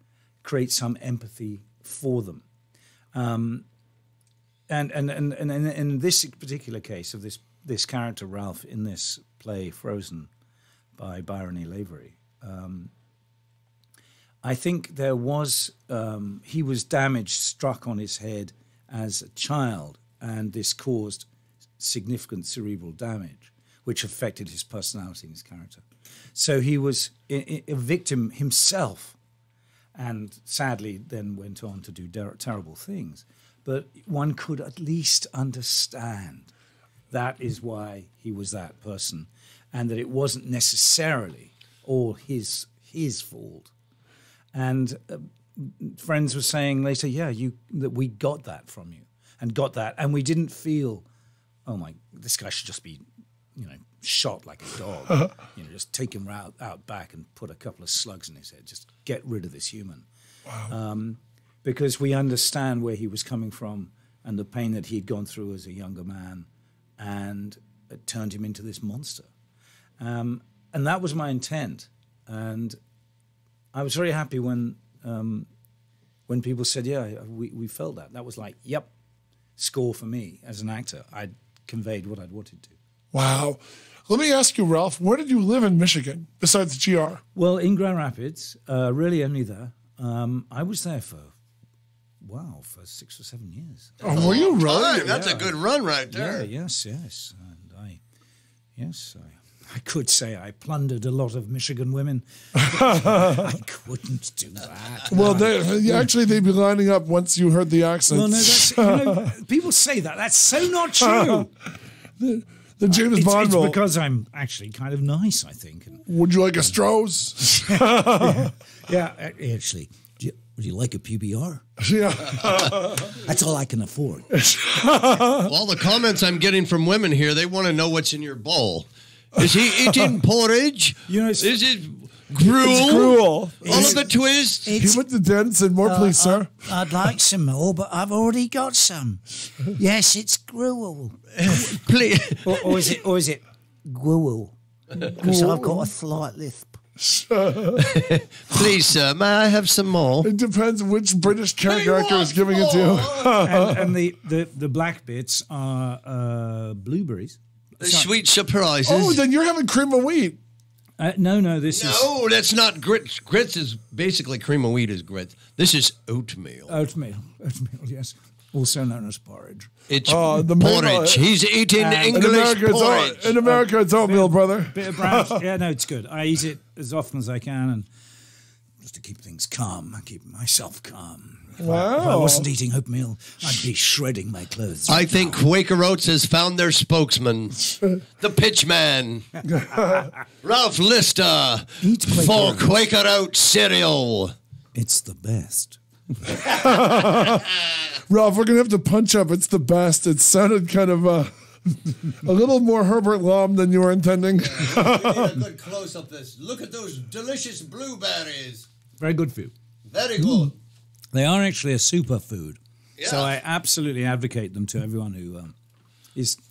create some empathy for them. And in this particular case of this character, Ralph, in this play, Frozen, by Byron E. Lavery, I think there was, he was damaged, struck on his head as a child, and this caused significant cerebral damage, which affected his personality and his character. So he was a victim himself, and sadly then went on to do terrible things. But one could at least understand that is why he was that person, and that it wasn't necessarily all his fault. And friends were saying later, that we got that from you, and we didn't feel, oh my, this guy should just be, shot like a dog. Just take him out back and put a couple of slugs in his head. Just get rid of this human. Wow. Because we understand where he was coming from and the pain that he'd gone through as a younger man, and it turned him into this monster. And that was my intent. And I was very happy when people said, we felt that. That was like, yep, score for me as an actor. I'd conveyed what I'd wanted to. Wow. Let me ask you, Ralph, where did you live in Michigan besides the GR? Well, in Grand Rapids, really only there. I was there for 6 or 7 years. Oh, were you really? That's a good run right there. Yes. And I could say I plundered a lot of Michigan women. I couldn't do that. Well, they'd be lining up once you heard the accent. Well, no, people say that. That's so not true. The James Bond role. It's because I'm actually kind of nice, I think. Would you like a Stroh's? Actually. Would you like a PBR? Yeah. That's all I can afford. All the comments I'm getting from women here, they want to know what's in your bowl. Is he eating porridge? Is it gruel? It's gruel. All of the twists? He went to dance and more, please, sir. I'd like some more, but I've already got some. Yes, it's gruel. Please. Or is it gruel? Because I've got a slight lisp. Please, sir, may I have some more? It depends which British character is giving it to you. and the black bits are blueberries. Sweet surprises. Oh, then you're having cream of wheat. No, this is... No, that's not grits. Grits is basically cream of wheat is grits. This is oatmeal. Oatmeal, yes. Also known as porridge. It's porridge. He's eating English porridge. In America, it's oatmeal, brother. Bit of brown. Yeah, no, it's good. I eat it as often as I can, and just to keep things calm. I keep myself calm. Wow. If I wasn't eating oatmeal, I'd be shredding my clothes. I think Quaker Oats has found their spokesman, the pitchman, Ralph Lister, for Quaker Oats cereal. It's the best. Ralph, we're going to have to punch up. It's the best. It sounded kind of a little more Herbert Lom than you were intending. We need a good close up this. Look at those delicious blueberries. Very good food. Very good. They are actually a superfood. Yeah. So I absolutely advocate them to everyone who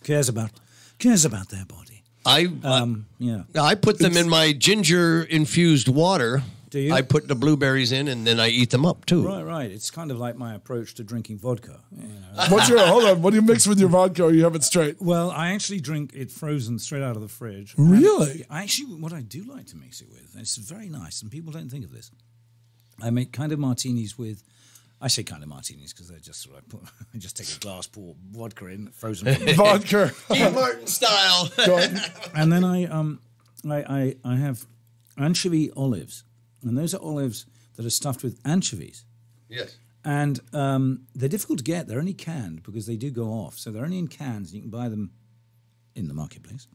cares about their body. I put them in my ginger-infused water. Do you? I put the blueberries in, and then I eat them up, too. Right. It's kind of like my approach to drinking vodka. Hold on. What do you mix with your vodka, or you have it straight? Well, I actually drink it frozen straight out of the fridge. Really? What I do like to mix it with, and it's very nice, and people don't think of this, I make kind of martinis with... I say kind of martinis because they're just sort of I just take a glass, pour vodka in, frozen vodka, Dean Martin style. And then I have anchovy olives, and those are olives that are stuffed with anchovies. Yes. And they're difficult to get. They're only canned because they do go off. So they're only in cans. You can buy them in the marketplace.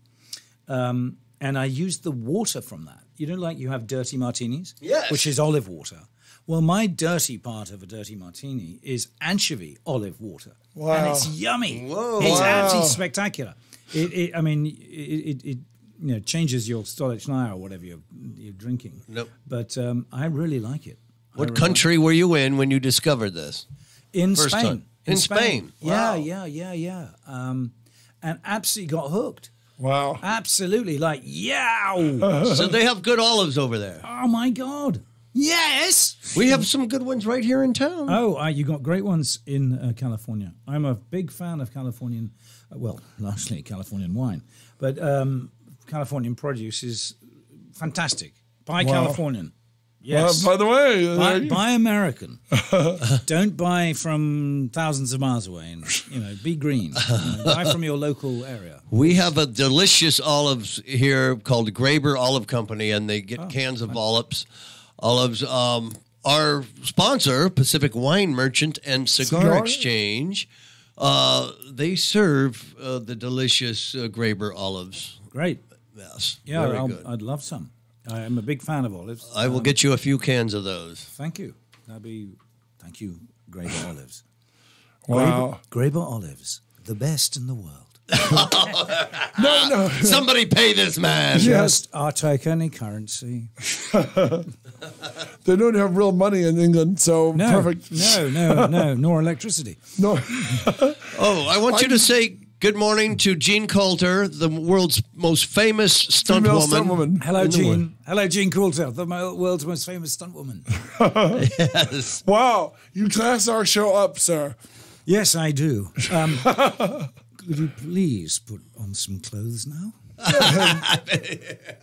And I use the water from that. You know, like you have dirty martinis? Yes. Which is olive water. Well, my dirty part of a dirty martini is anchovy olive water. Wow. And it's yummy. Whoa. It's Wow. absolutely spectacular. It changes your Stolichnaya or whatever you're drinking. Nope. But I really like it. What country were you in when you discovered this? In First Spain. time. In Spain. Yeah, Wow. yeah. And absolutely got hooked. Wow. Absolutely. Like, yow. So they have good olives over there. Oh, my God. Yes. We have some good ones right here in town. Oh, you got great ones in California. I'm a big fan of Californian, largely Californian wine, but Californian produce is fantastic. Buy Californian. Yes. By the way, buy American. Don't buy from thousands of miles away. And be green. Buy from your local area. We have a delicious olives here called Graber Olive Company, and they get cans of olives. our sponsor, Pacific Wine Merchant and Cigar Exchange, they serve the delicious Graber olives. Great. Yes. Yeah, very good. I'd love some. I am a big fan of olives. I will get you a few cans of those. Thank you. Thank you, Graber olives. Wow. Graber olives, the best in the world. No. Somebody pay this man. Just I'll take any currency. They don't have real money in England, so perfect. No, nor electricity. No. Oh, I want you to say good morning to Jean Coulter, the world's most famous stunt woman. Hello, Jean. Hello, Jean Coulter, the world's most famous stunt woman. Yes. Wow, you class our show up, sir. Yes, I do. Could you please put on some clothes now?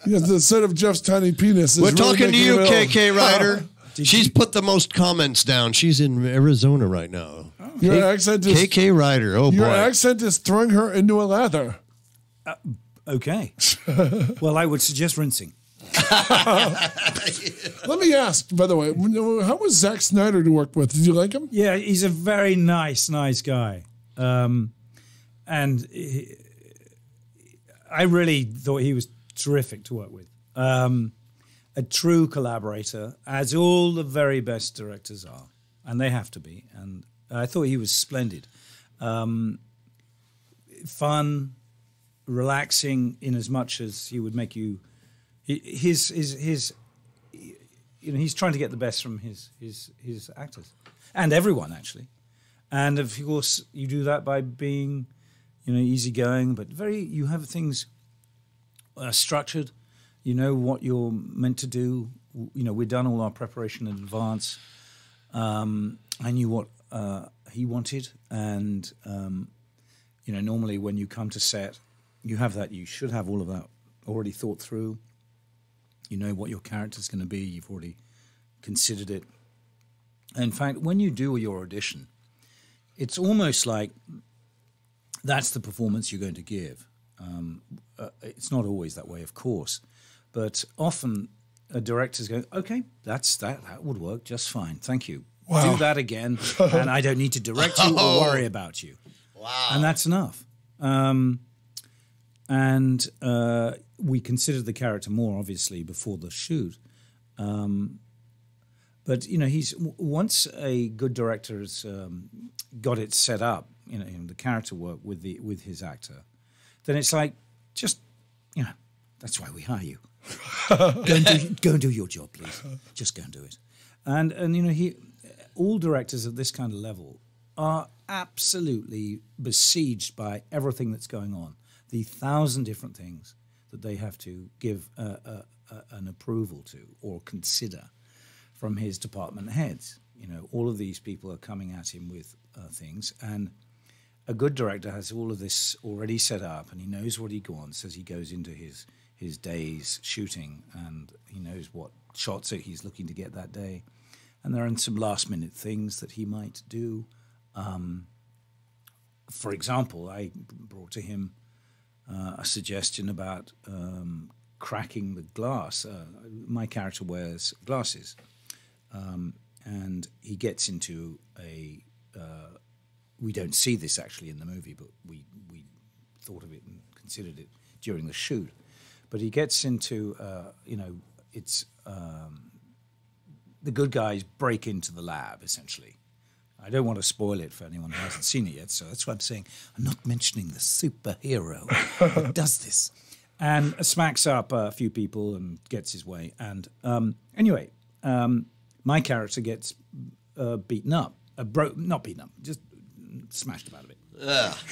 Yes, the set of Jeff's tiny penis is We're really talking to making you, it ill. KK Ryder. She's put the most comments down. She's in Arizona right now. Your accent is KK Ryder. Oh, your boy. accent is throwing her into a lather. Okay. Well, I would suggest rinsing. Let me ask, by the way, how was Zack Snyder to work with? Did you like him? Yeah, he's a very nice guy. And I really thought he was terrific to work with. A true collaborator, as all the very best directors are, and they have to be. And I thought he was splendid. Fun, relaxing, in as much as he would make you. His he's trying to get the best from his actors and everyone actually, and of course you do that by being, easygoing, but you have things structured. You know what you're meant to do. We've done all our preparation in advance. I knew what he wanted, and normally when you come to set, you have that. You should have all of that already thought through. You know what your character's going to be. You've already considered it. In fact, when you do your audition, it's almost like that's the performance you're going to give. It's not always that way, of course, but often a director's going, okay, that would work just fine. Thank you. Wow. Do that again, and I don't need to direct you or worry about you. Wow. And that's enough. We considered the character more, obviously, before the shoot. But once a good director has got it set up, the character work with his actor, then it's like just that's why we hire you. Go and do your job, please. Just go and do it. And all directors at this kind of level are absolutely besieged by everything that's going on, the 1,000 different things that they have to give an approval to or consider from his department heads. All of these people are coming at him with things, and a good director has all of this already set up, and he knows what he wants as he goes into his day's shooting, and he knows what shots he's looking to get that day. And there are some last-minute things that he might do. For example, I brought to him a suggestion about cracking the glass. My character wears glasses, and he gets into a... we don't see this actually in the movie, but we thought of it and considered it during the shoot. But he gets into, it's... the good guys break into the lab, essentially. I don't want to spoil it for anyone who hasn't seen it yet, so that's why I'm saying I'm not mentioning the superhero that does this. And smacks up a few people and gets his way. And anyway, my character gets beaten up. Not beaten up, just smashed about a bit.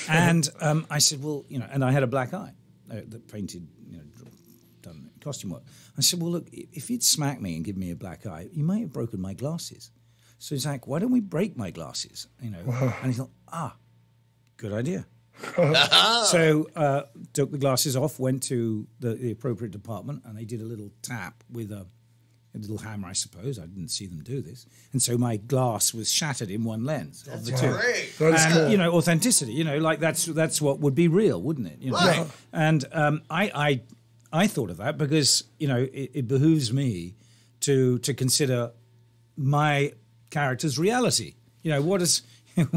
And I said, well, and I had a black eye that painted, done costume work. I said, well, look, if you'd smacked me and given me a black ie, you might have broken my glasses. So he's like, why don't we break my glasses? And he thought, good idea. So took the glasses off, went to the appropriate department, and they did a little tap with a little hammer, I suppose. I didn't see them do this. And so my glass was shattered in one lens of the two. Great. That's cool. Authenticity, like that's what would be real, wouldn't it? Right. And I thought of that because, it behooves me to consider my character's reality. You know, what is, you're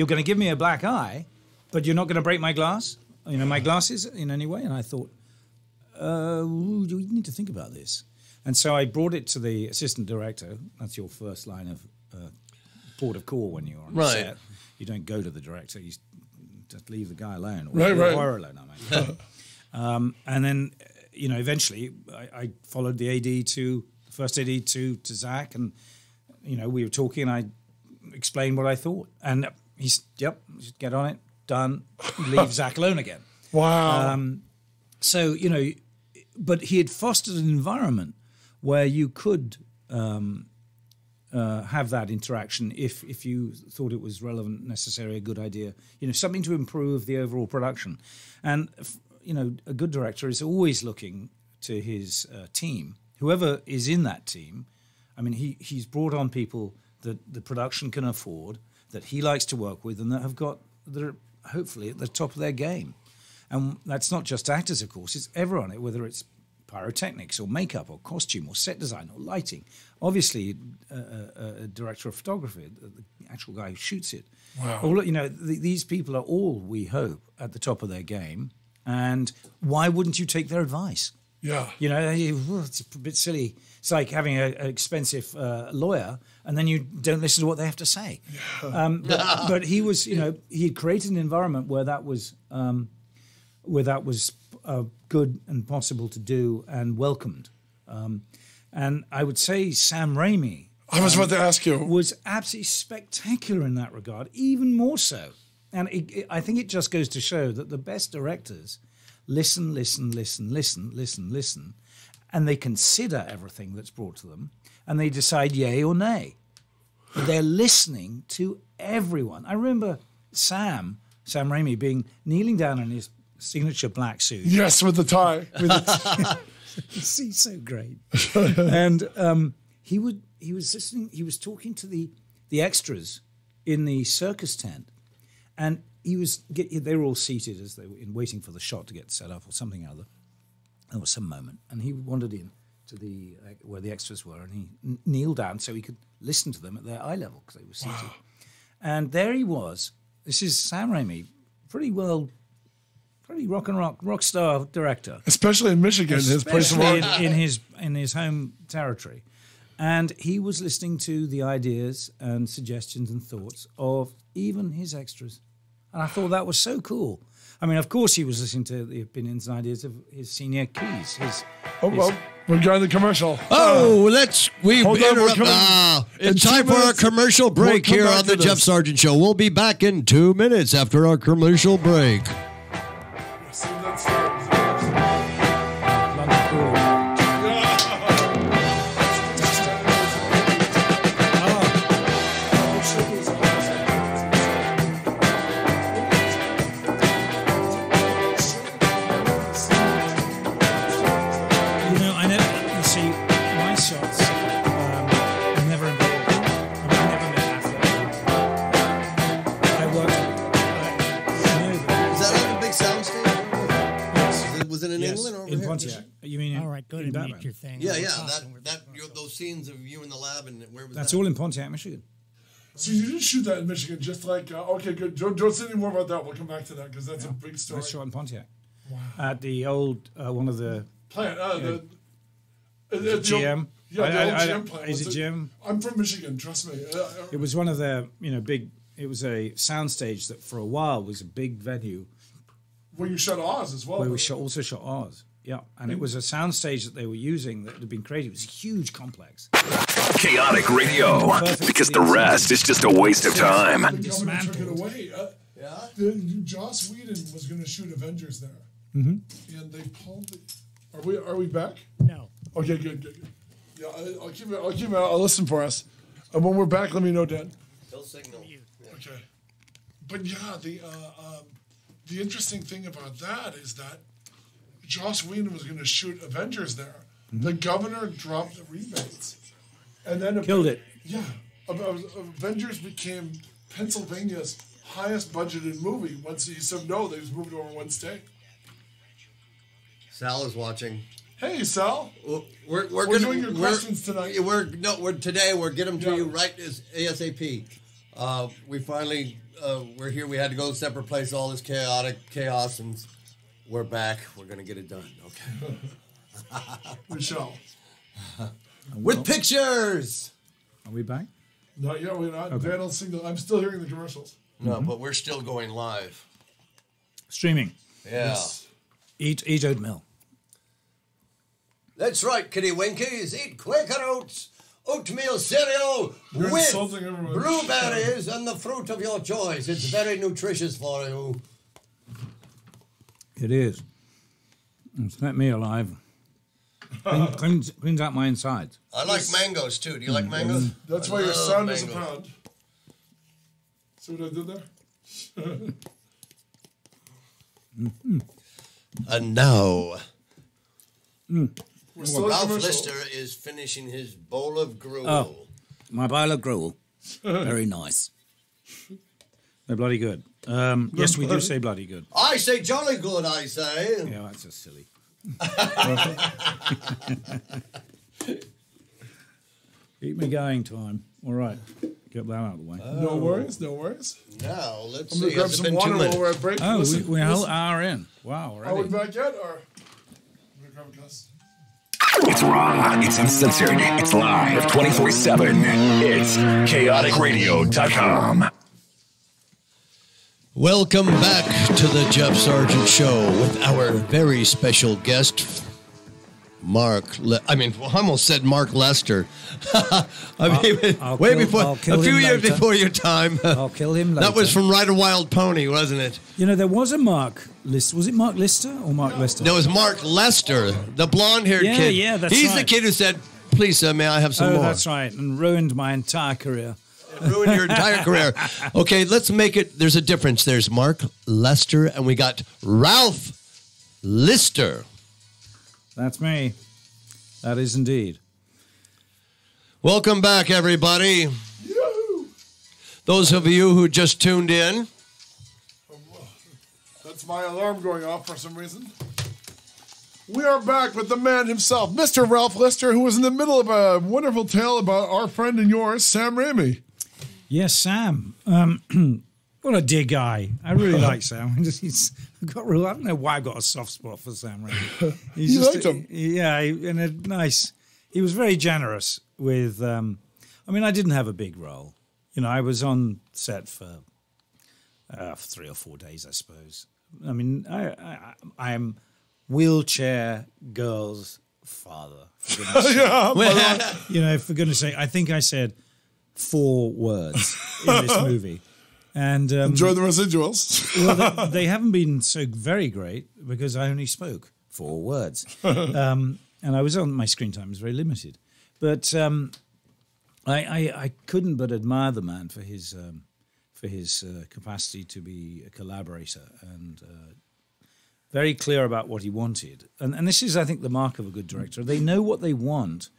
going to give me a black eye, but you're not going to break my glass, my glasses in any way. And I thought, we need to think about this. And so I brought it to the assistant director. That's your first line of port of call when you're on set. You don't go to the director. You just leave the guy alone. Or horror alone, I mean. And then, eventually I followed the first AD to Zach, and, we were talking, and I explained what I thought. And he's, just get on it, done, leave Zach alone again. Wow. So, but he had fostered an environment where you could have that interaction if you thought it was relevant, necessary, a good idea, something to improve the overall production. And, a good director is always looking to his team, whoever is in that team. I mean, he's brought on people that the production can afford, that he likes to work with, and that are hopefully at the top of their game. And that's not just actors, of course, it's everyone, whether it's pyrotechnics or makeup or costume or set design or lighting. Obviously, a director of photography, the actual guy who shoots it. Wow. These people are all, we hope, at the top of their game. And why wouldn't you take their advice? Yeah. It's a bit silly. It's like having an expensive lawyer, and then you don't listen to what they have to say. Yeah. But he was, he had created an environment where that was good and possible to do and welcomed. And I would say Sam Raimi, I was about to ask you, was absolutely spectacular in that regard, even more so. And I think it just goes to show that the best directors listen, and they consider everything that's brought to them, and they decide yay or nay. They're listening to everyone. I remember Sam Raimi kneeling down in his signature black suit. Yes, with the tie. He's so great. And he was listening. He was talking to the extras in the circus tent, and they were all seated as they were waiting for the shot to get set up or something or other. There was some moment, and he wandered in to where the extras were, and he kneeled down so he could listen to them at their eye level because they were seated. Wow. And there he was. This is Sam Raimi, pretty rock star director, especially in Michigan, his place of work, in his home territory, and he was listening to the ideas and suggestions and thoughts of even his extras, and I thought that was so cool. I mean, of course, he was listening to the opinions and ideas of his senior keys. We're going to the commercial. It's time for our commercial break here on the Jeff Sargent Show. We'll be back in 2 minutes after our commercial break. Your thing. Those scenes of you in the lab, and where was that? That's all in Pontiac, Michigan. So you didn't shoot that in Michigan, just like okay, good. Don't say any more about that. We'll come back to that because that's a big story. That's shot in Pontiac. Wow. At the old one of the plant. The GM. The old GM plant. Is it GM? I'm from Michigan. Trust me. It was one of their big. It was a soundstage that for a while was a big venue. Where you shot Oz as well. Where we also shot Oz. Yeah, and it was a soundstage that they were using that had been created. It was a huge complex. Chaotic radio, because the rest is just a waste of time. The governor took it away. Joss Whedon was going to shoot Avengers there, and they pulled it. Are we back? No. Okay, good. Yeah, I'll listen for us. And when we're back, let me know, Dan. They'll signal. Okay, but yeah, the interesting thing about that is that Joss Whedon was going to shoot Avengers there. The governor dropped the rebates. And then killed it. Yeah. Avengers became Pennsylvania's highest budgeted movie. Once he said no, they just moved over one state. Sal is watching. Hey, Sal. We're doing your questions tonight. We're today. We're getting them to you right as ASAP. We finally we're here. We had to go to separate places. All this chaos, and we're back. We're gonna get it done. Okay. We shall. With pictures. Are we back? Not yet. We're not. Okay. I'm still hearing the commercials. No, but we're still going live. Streaming. Yeah. Yes. Eat oatmeal. That's right, kitty winkies. Eat Quaker Oats, oatmeal cereal You're with insulting everyone. blueberries and the fruit of your choice. It's very nutritious for you. It is. It's kept me alive. Cleans out my insides. I like mangoes too. Do you like mangoes? That's why I your love sound is a mangoes. pound. See what I did there? And now, We're still in Ralph commercial. Lister is finishing his bowl of gruel. Oh. My bowl of gruel. Very nice. They're bloody good. Yes, we do say bloody good. I say jolly good, I say. Yeah, that's just silly. Keep me going, time. All right. Get that out of the way. No worries, no worries. Now, let's I'm going see. to grab Has it some been 2 water while minutes? we're at break. Oh, Listen, we're a whole listen. hour in. Wow, Are we already. back yet? Or? I'm gonna grab a glass. It's raw, it's uncensored, it's live 24/7. It's chaoticradio.com. Welcome back to the Jeff Sargent Show with our very special guest, I almost said Mark Lester. I'll way kill- before, I'll kill a few him years later. before your time. I'll kill him later. That was from Ride a Wild Pony, wasn't it? You know, there was a Mark Lister. Was it Mark Lister or Mark Lester? No, it was Mark Lester, the blonde-haired Yeah, kid. yeah, that's He's the right. kid who said, please, sir, may I have some Oh, more? that's right. And ruined my entire career. Ruined your entire career. Okay, let's make it. There's a difference. There's Mark Lester, and we got Ralph Lister. That's me. That is indeed. Welcome back, everybody. Yoo-hoo! Those of you who just tuned in, That's my alarm going off for some reason. We are back with the man himself, Mr. Ralph Lister, who was in the middle of a wonderful tale about our friend and yours, Sam Raimi. Yes, Sam. What a dear guy. I really like Sam. He's got real. I don't know why I got a soft spot for Sam Raimi. You liked him? Yeah, and a nice. He was very generous with. I mean, I didn't have a big role. You know, I was on set for 3 or 4 days, I suppose. I mean, I'm wheelchair girl's father. For goodness sake. Yeah, You know, for goodness sake, I think I said 4 words in this movie. And enjoy the residuals. well, they haven't been so very great because I only spoke 4 words. And I was on, my screen time was very limited. But I couldn't but admire the man for his capacity to be a collaborator and very clear about what he wanted. And this is, I think, the mark of a good director. They know what they want,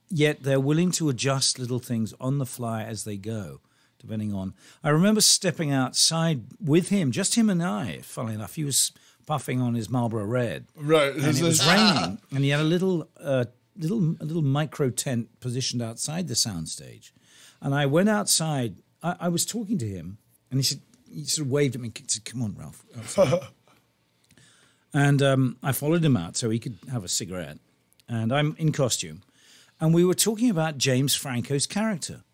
yet they're willing to adjust little things on the fly as they go, depending on... I remember stepping outside with him, just him and I, funnily enough. He was puffing on his Marlboro Red. Right. And it was raining, and he had a little micro tent positioned outside the soundstage. And I went outside. I was talking to him, and he sort of waved at me and said, "Come on, Ralph." outside." And I followed him out so he could have a cigarette. And I'm in costume. And we were talking about James Franco's character.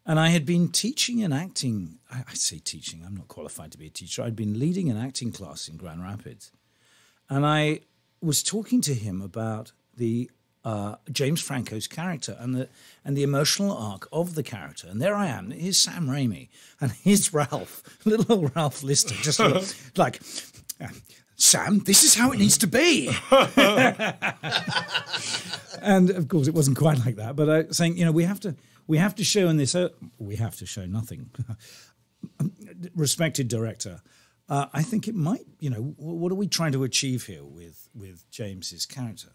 And I had been teaching and acting. I say teaching, I'm not qualified to be a teacher. I'd been leading an acting class in Grand Rapids. And I was talking to him about the James Franco's character and the emotional arc of the character. And there I am, here's Sam Raimi, and here's Ralph, little old Ralph Lister, just like... Sam, this is how it needs to be. And of course, it wasn't quite like that. But saying, you know, we have to show in this. We have to show nothing. Respected director, I think it might. You know, what are we trying to achieve here with James's character?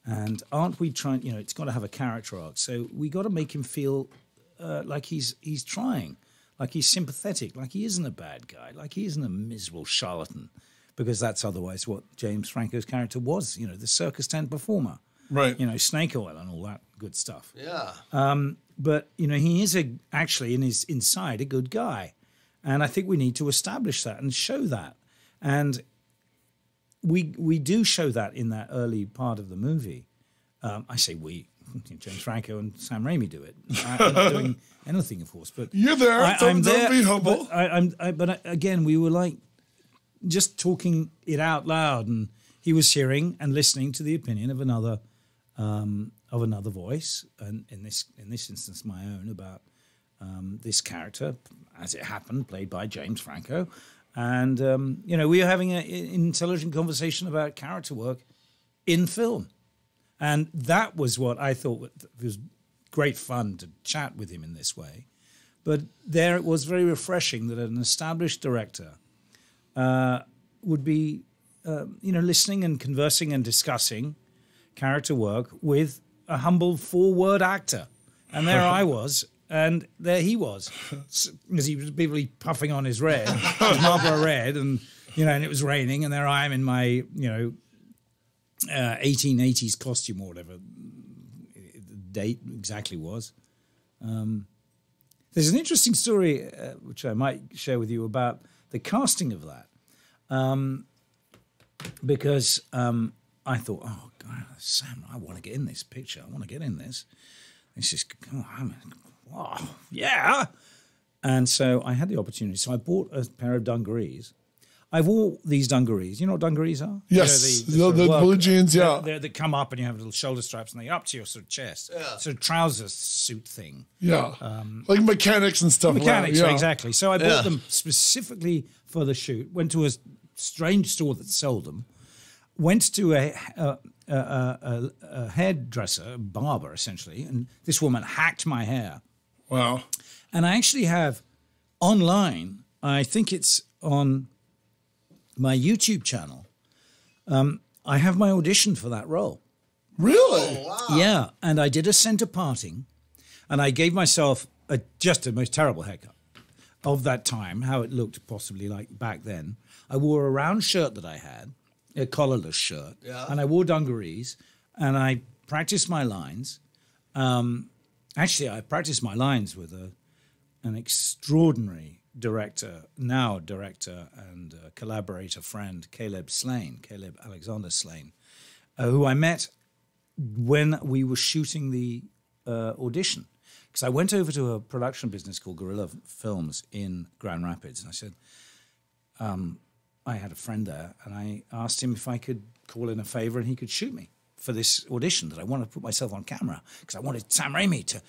And aren't we trying? You know, it's got to have a character arc. So we got to make him feel like he's trying, like he's sympathetic, like he isn't a bad guy, like he isn't a miserable charlatan. because that's otherwise what James Franco's character was, the circus tent performer. Right. Snake oil and all that good stuff. Yeah. But, he is actually inside a good guy. And I think we need to establish that and show that. And we do show that in that early part of the movie. I say we. James Franco and Sam Raimi do it. I'm not doing anything, of course. But you're there. I'm don't there, be humble. But again, we were like just talking it out loud, and he was hearing and listening to the opinion of another voice, and in this instance, my own, about this character, as it happened, played by James Franco. And we were having an intelligent conversation about character work in film. And that was what I thought was great fun, to chat with him in this way. But there it was very refreshing that an established director would be, listening and conversing and discussing character work with a humble 4-word actor. And there I was, and there he was, because he was probably puffing on his red, his Marlboro Red, and it was raining, and there I am in my, 1880s costume or whatever the date exactly was. There's an interesting story which I might share with you about the casting of that, because I thought, oh God, Sam, I want to get in this picture. I want to get in this. It's just, yeah. And so I had the opportunity. So I bought a pair of dungarees. I wore these dungarees. You know what dungarees are? Yes, the blue jeans, yeah. They come up and you have little shoulder straps and they're up to your sort of chest. Yeah. Sort of trouser suit thing. Yeah, like mechanics and stuff. Mechanics, like that. Yeah. Exactly. So I bought them specifically for the shoot. Went to a strange store that sold them. Went to a hairdresser, a barber essentially, and this woman hacked my hair. Wow. And I actually have online, I think it's on my YouTube channel, I have my audition for that role. Really? Oh, wow. Yeah, and I did a centre parting, and I gave myself just a most terrible haircut of that time, how it looked possibly like back then. I wore a round shirt that I had, a collarless shirt, and I wore dungarees, and I practiced my lines. Actually, I practiced my lines with an extraordinary director and collaborator friend, Caleb Alexander Slane, who I met when we were shooting the audition. Because I went over to a production business called Guerrilla Films in Grand Rapids, and I said, I had a friend there, and I asked him if I could call in a favor and he could shoot me for this audition, that I wanted to put myself on camera, because I wanted Sam Raimi to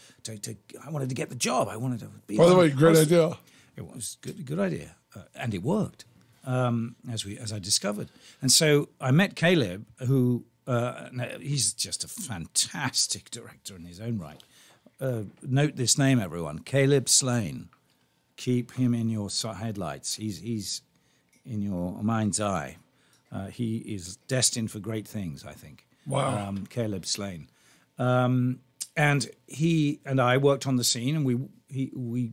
I wanted to get the job. I wanted to be. By the way, great idea. It was good idea, and it worked, as I discovered. And so I met Caleb, who he's just a fantastic director in his own right. Note this name, everyone: Caleb Slane. Keep him in your headlights. He's in your mind's eye. He is destined for great things, I think. Wow. Caleb Slane. And he and I worked on the scene, and he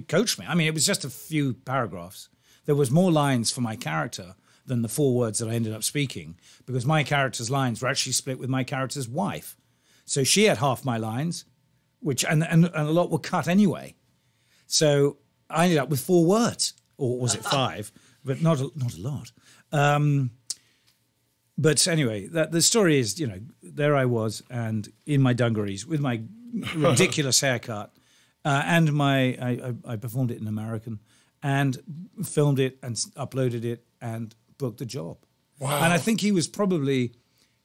coached me. I mean, it was just a few paragraphs. There was more lines for my character than the 4 words that I ended up speaking, because my character's lines were actually split with my character's wife. So she had half my lines, and a lot were cut anyway. So I ended up with 4 words, or was it 5? But not a lot. But anyway, the story is, there I was, and in my dungarees with my ridiculous haircut, and I performed it in American, and filmed it and uploaded it and booked the job. Wow. And I think he was probably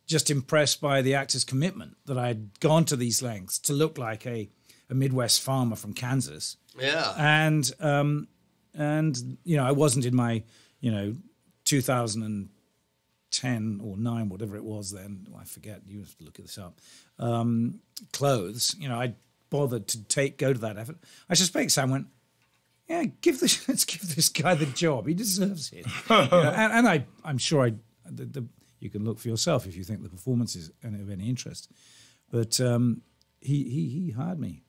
just impressed by the actor's commitment, that I had gone to these lengths to look like a Midwest farmer from Kansas. Yeah. And I wasn't in my 2010 or 9, whatever it was then, I forget, you have to look this up, clothes. I bothered to go to that effort. I suspect Sam went, yeah, let's give this guy the job. He deserves it. And I'm sure you can look for yourself if you think the performance is of any interest. But he hired me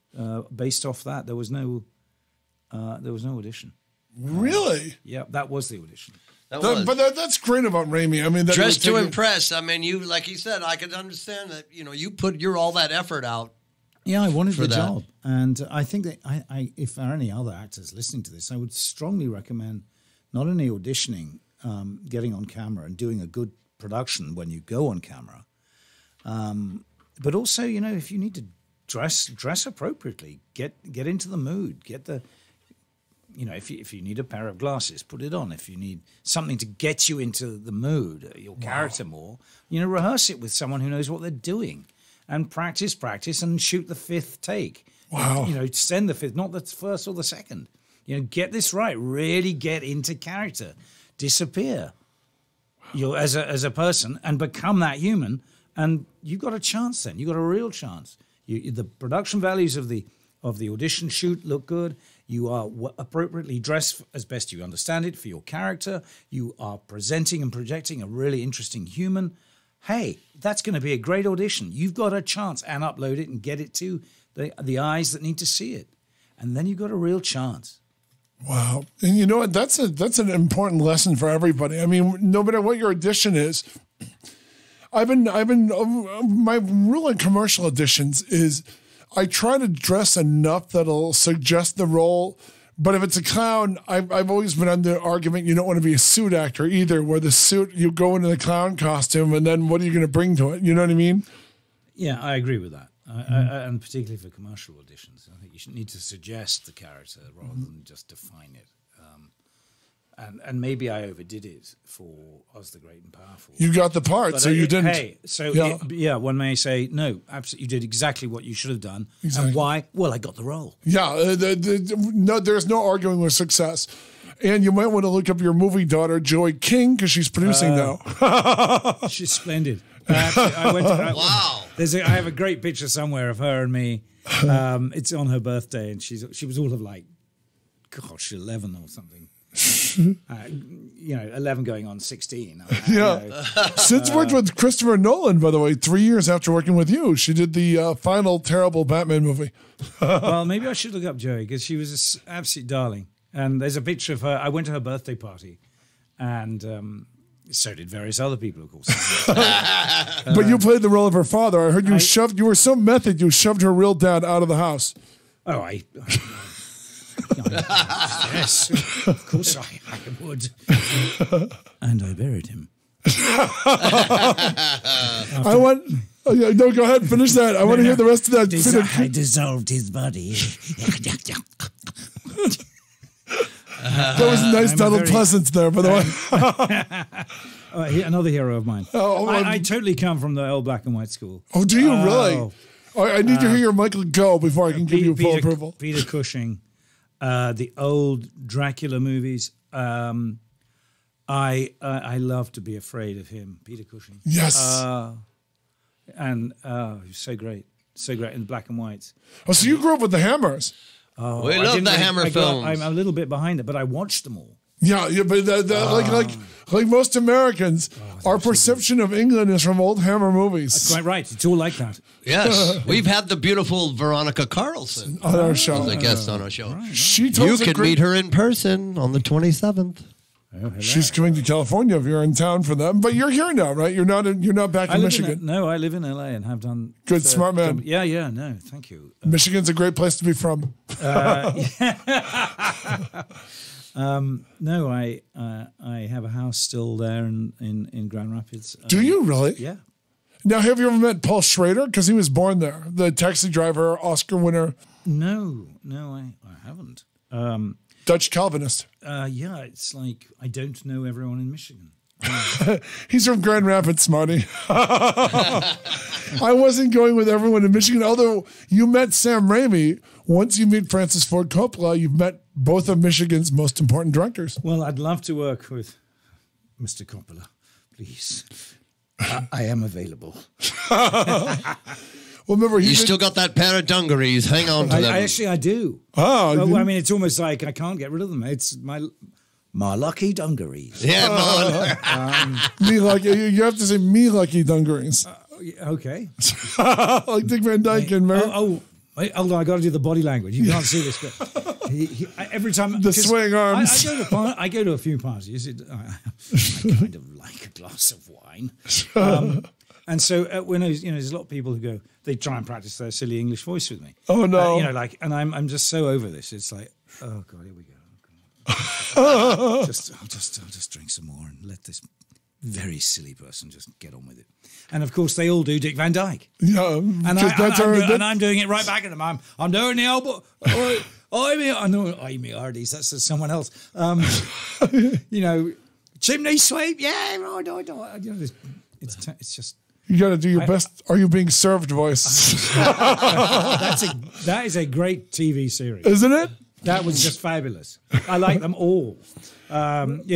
based off that. There was no audition. Really? Yeah, that was the audition. That's great about Raimi. I mean, that dressed to impress. I mean, you like he said, I could understand that. You know, you put all that effort out. Yeah, I wanted the that. job, and I think that if there are any other actors listening to this, I would strongly recommend not only auditioning, getting on camera, and doing a good production when you go on camera, but also, you know, if you need to dress appropriately, get into the mood, get the. You know, if you need a pair of glasses, put it on. If you need something to get you into the mood, your character more, you know, rehearse it with someone who knows what they're doing, and practice, and shoot the 5th take. Wow. You know, send the 5th, not the first or the second. You know, get this right. Really get into character. Disappear. You as a person and become that human, and you've got a chance. Then you've got a real chance. The production values of the audition shoot look good. You are appropriately dressed as best you understand it for your character. You are presenting and projecting a really interesting human. Hey, that's going to be a great audition. You've got a chance, and upload it and get it to the eyes that need to see it. And then you've got a real chance. Wow. And you know what? That's an important lesson for everybody. I mean, no matter what your audition is, my rule in commercial auditions is I try to dress enough that'll suggest the role. But if it's a clown, I've always been on the argument you don't want to be a suit actor either, where the suit, you go into the clown costume and then what are you going to bring to it? You know what I mean? Yeah, I agree with that. And particularly for commercial auditions, I think you should need to suggest the character rather than just define it. And maybe I overdid it for Oz the Great and Powerful. You got the part, so you didn't. Hey, so one may say, no, absolutely, you did exactly what you should have done. Exactly. And why? Well, I got the role. Yeah, no, there's no arguing with success. And you might want to look up your movie daughter, Joy King, because she's producing now. She's splendid. Wow. I have a great picture somewhere of her and me. It's on her birthday, and she was all of like, gosh, 11 or something. 11 going on 16. Sid's worked with Christopher Nolan, by the way, 3 years after working with you. She did the final terrible Batman movie. Well, maybe I should look up Joey, because she was an absolute darling. And there's a picture of her. I went to her birthday party, and so did various other people, of course. But you played the role of her father. I heard you were so method, you shoved her real dad out of the house. Oh, yes, of course I would. And I buried him. No, go ahead, finish that. I want to hear the rest of that. I dissolved his body. That was a nice Donald Pleasance there, by the way. Another hero of mine. I totally come from the old black and white school. Oh, do you really? I need to hear your Michael go before I can give you full approval. Peter Cushing. The old Dracula movies. I love to be afraid of him, Peter Cushing. Yes. And he was so great in the black and whites. Oh, so you grew up with the Hammers. Oh, we love the Hammer films. I'm a little bit behind it, but I watched them all. Yeah, but like most Americans, our perception of England is from old Hammer movies. That's quite right. It's all like that. Yes, we've had the beautiful Veronica Carlson on our show. As a guest on our show. Right. You can meet her in person on the 27th. Oh, she's coming to California if you're in town for them. But you're here now, right? You're not back in Michigan. No, I live in LA and have done. Good, smart man. Yeah. No, thank you. Michigan's a great place to be from. No, I have a house still there in Grand Rapids. Do you really? Yeah. Now, have you ever met Paul Schrader? Because he was born there, the taxi driver, Oscar winner. No, I haven't. Dutch Calvinist. Yeah, it's like I don't know everyone in Michigan. He's from Grand Rapids, Smarty. I wasn't going with everyone in Michigan, although you met Sam Raimi. Once you meet Francis Ford Coppola, you've met both of Michigan's most important directors. Well, I'd love to work with Mr. Coppola, please. I am available. Well, remember, you still got that pair of dungarees. Hang on to them. I do. Oh, well, I mean, it's almost like I can't get rid of them. It's my lucky dungarees. Yeah, me lucky. You have to say me lucky dungarees. Okay. Like Dick Van Dyke and Mary. Hold on, I got to do the body language. You can't see this. Every time The swing arms. I go to a few parties. I kind of like a glass of wine. And so when there's a lot of people who go, they try and practice their silly English voice with me. Oh no! And I'm just so over this. It's like, oh god, here we go. I'll just drink some more and let this very silly person just get on with it. And of course, they all do Dick Van Dyke. Yeah, and I'm doing it right back at them. I'm doing the elbow. I'm me Hardy's. That's someone else. Chimney sweep. Yeah, right. It's just. You got to do your best. Are you being served voice? That is a great TV series, isn't it? That was just fabulous. I like them all. The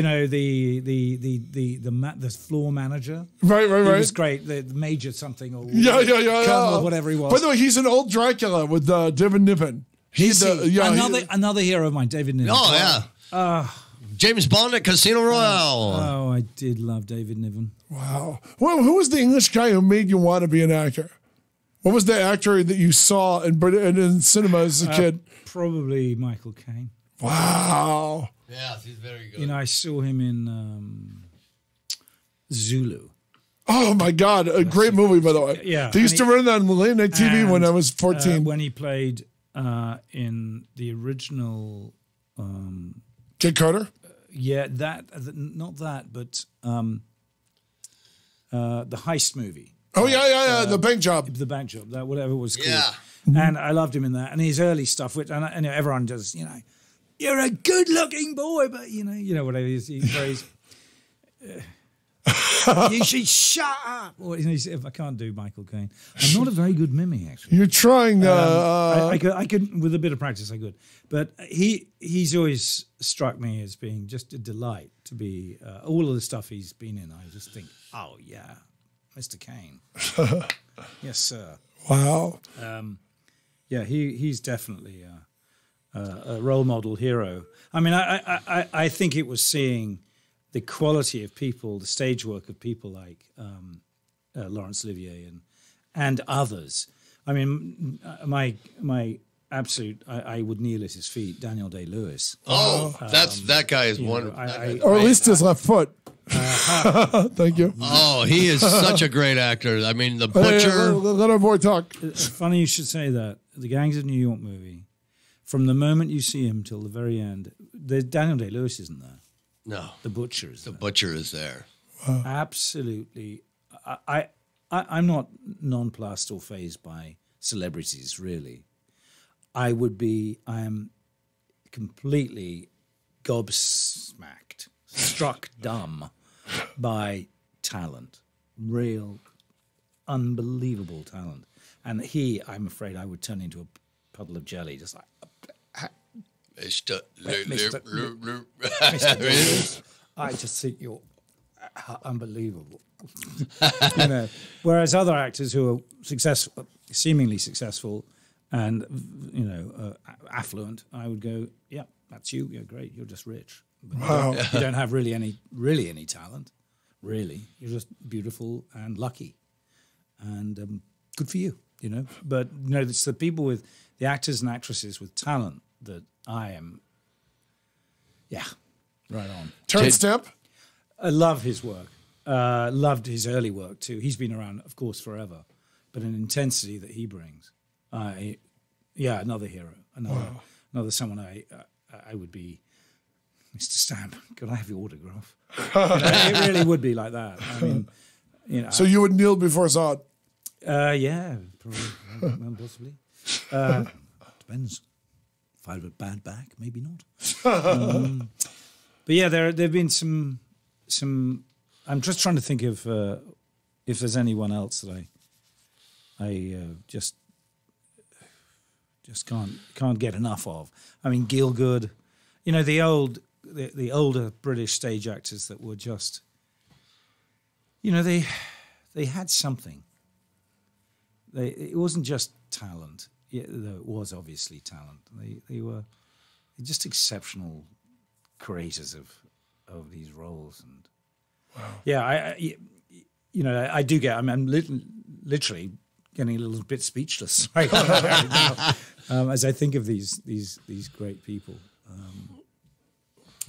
floor manager. Right. He was great. The major something or Colonel, whatever he was. By the way, he's an old Dracula with David Niven. Another hero of mine, David Niven. Oh yeah. James Bond at Casino Royale. Oh, I did love David Niven. Wow. Well, who was the English guy who made you want to be an actor? What was the actor that you saw in cinema as a kid? Probably Michael Caine. Wow. Yes, he's very good. I saw him in Zulu. Oh my God, a great movie, by the way. Yeah. They used to run that on late night TV when I was 14. When he played in the original... Kid Carter? Yeah, not that, but the heist movie. Oh, yeah, the bank job. The bank job, that whatever it was called. Yeah. And I loved him in that. And his early stuff, which and everyone does, you're a good-looking boy, but, whatever he is, he's you should shut up. Or, if I can't do Michael Caine. I'm not a very good mimic, actually. You're trying. I could, with a bit of practice, I could. But he's always struck me as being just a delight to be. All of the stuff he's been in, I just think, oh yeah, Mr. Caine. Yes, sir. Wow. Yeah, he's definitely a role model hero. I mean, I think it was seeing the quality of people, the stage work of people like Laurence Olivier and others. I mean, my absolute, I would kneel at his feet, Daniel Day-Lewis. Oh, that guy is wonderful. Or at least his left foot. Thank you. Oh, he is such a great actor. I mean, the Butcher. Let our boy talk. It's funny you should say that. The Gangs of New York movie, from the moment you see him till the very end, Daniel Day-Lewis isn't there. No. The Butcher is there. The Butcher is there. Wow. Absolutely. I'm not nonplussed or fazed by celebrities, really. I am completely gobsmacked, struck dumb by talent, real, unbelievable talent. And I'm afraid I would turn into a puddle of jelly, just like... Mr. I just think you're unbelievable. Whereas other actors who are successful, seemingly successful, and affluent, I would go, yeah, that's you. You're great. You're just rich. Wow. You don't have really any talent. Really, you're just beautiful and lucky, and good for you. But it's the people with the actors and actresses with talent that I am. Yeah, right on. Terrence Stamp? I love his work. Loved his early work too. He's been around, of course, forever, but an intensity that he brings. Another hero, another someone I would be. Mr. Stamp, could I have your autograph? It really would be like that. I mean, So you would kneel before Zod? Yeah, probably, possibly. Depends. If I had a bad back, maybe not. But yeah, there've been some. I'm just trying to think of if there's anyone else that I just can't get enough of. I mean, Gielgud, the older British stage actors that were just, they had something. It wasn't just talent. Yeah, though it was obviously talent. They were just exceptional creators of these roles, and wow. Yeah, I do get. I'm literally getting a little bit speechless right now, as I think of these great people.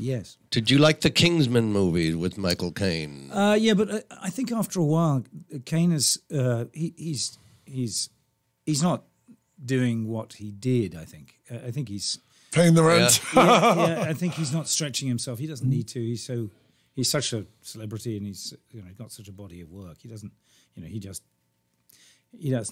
Yes. Did you like the Kingsman movie with Michael Caine? Yeah, but I think after a while, Caine is he's not doing what he did. I think he's Paying the rent. yeah, I think he's not stretching himself. He doesn't need to. He's such a celebrity, and he's got such a body of work. He doesn't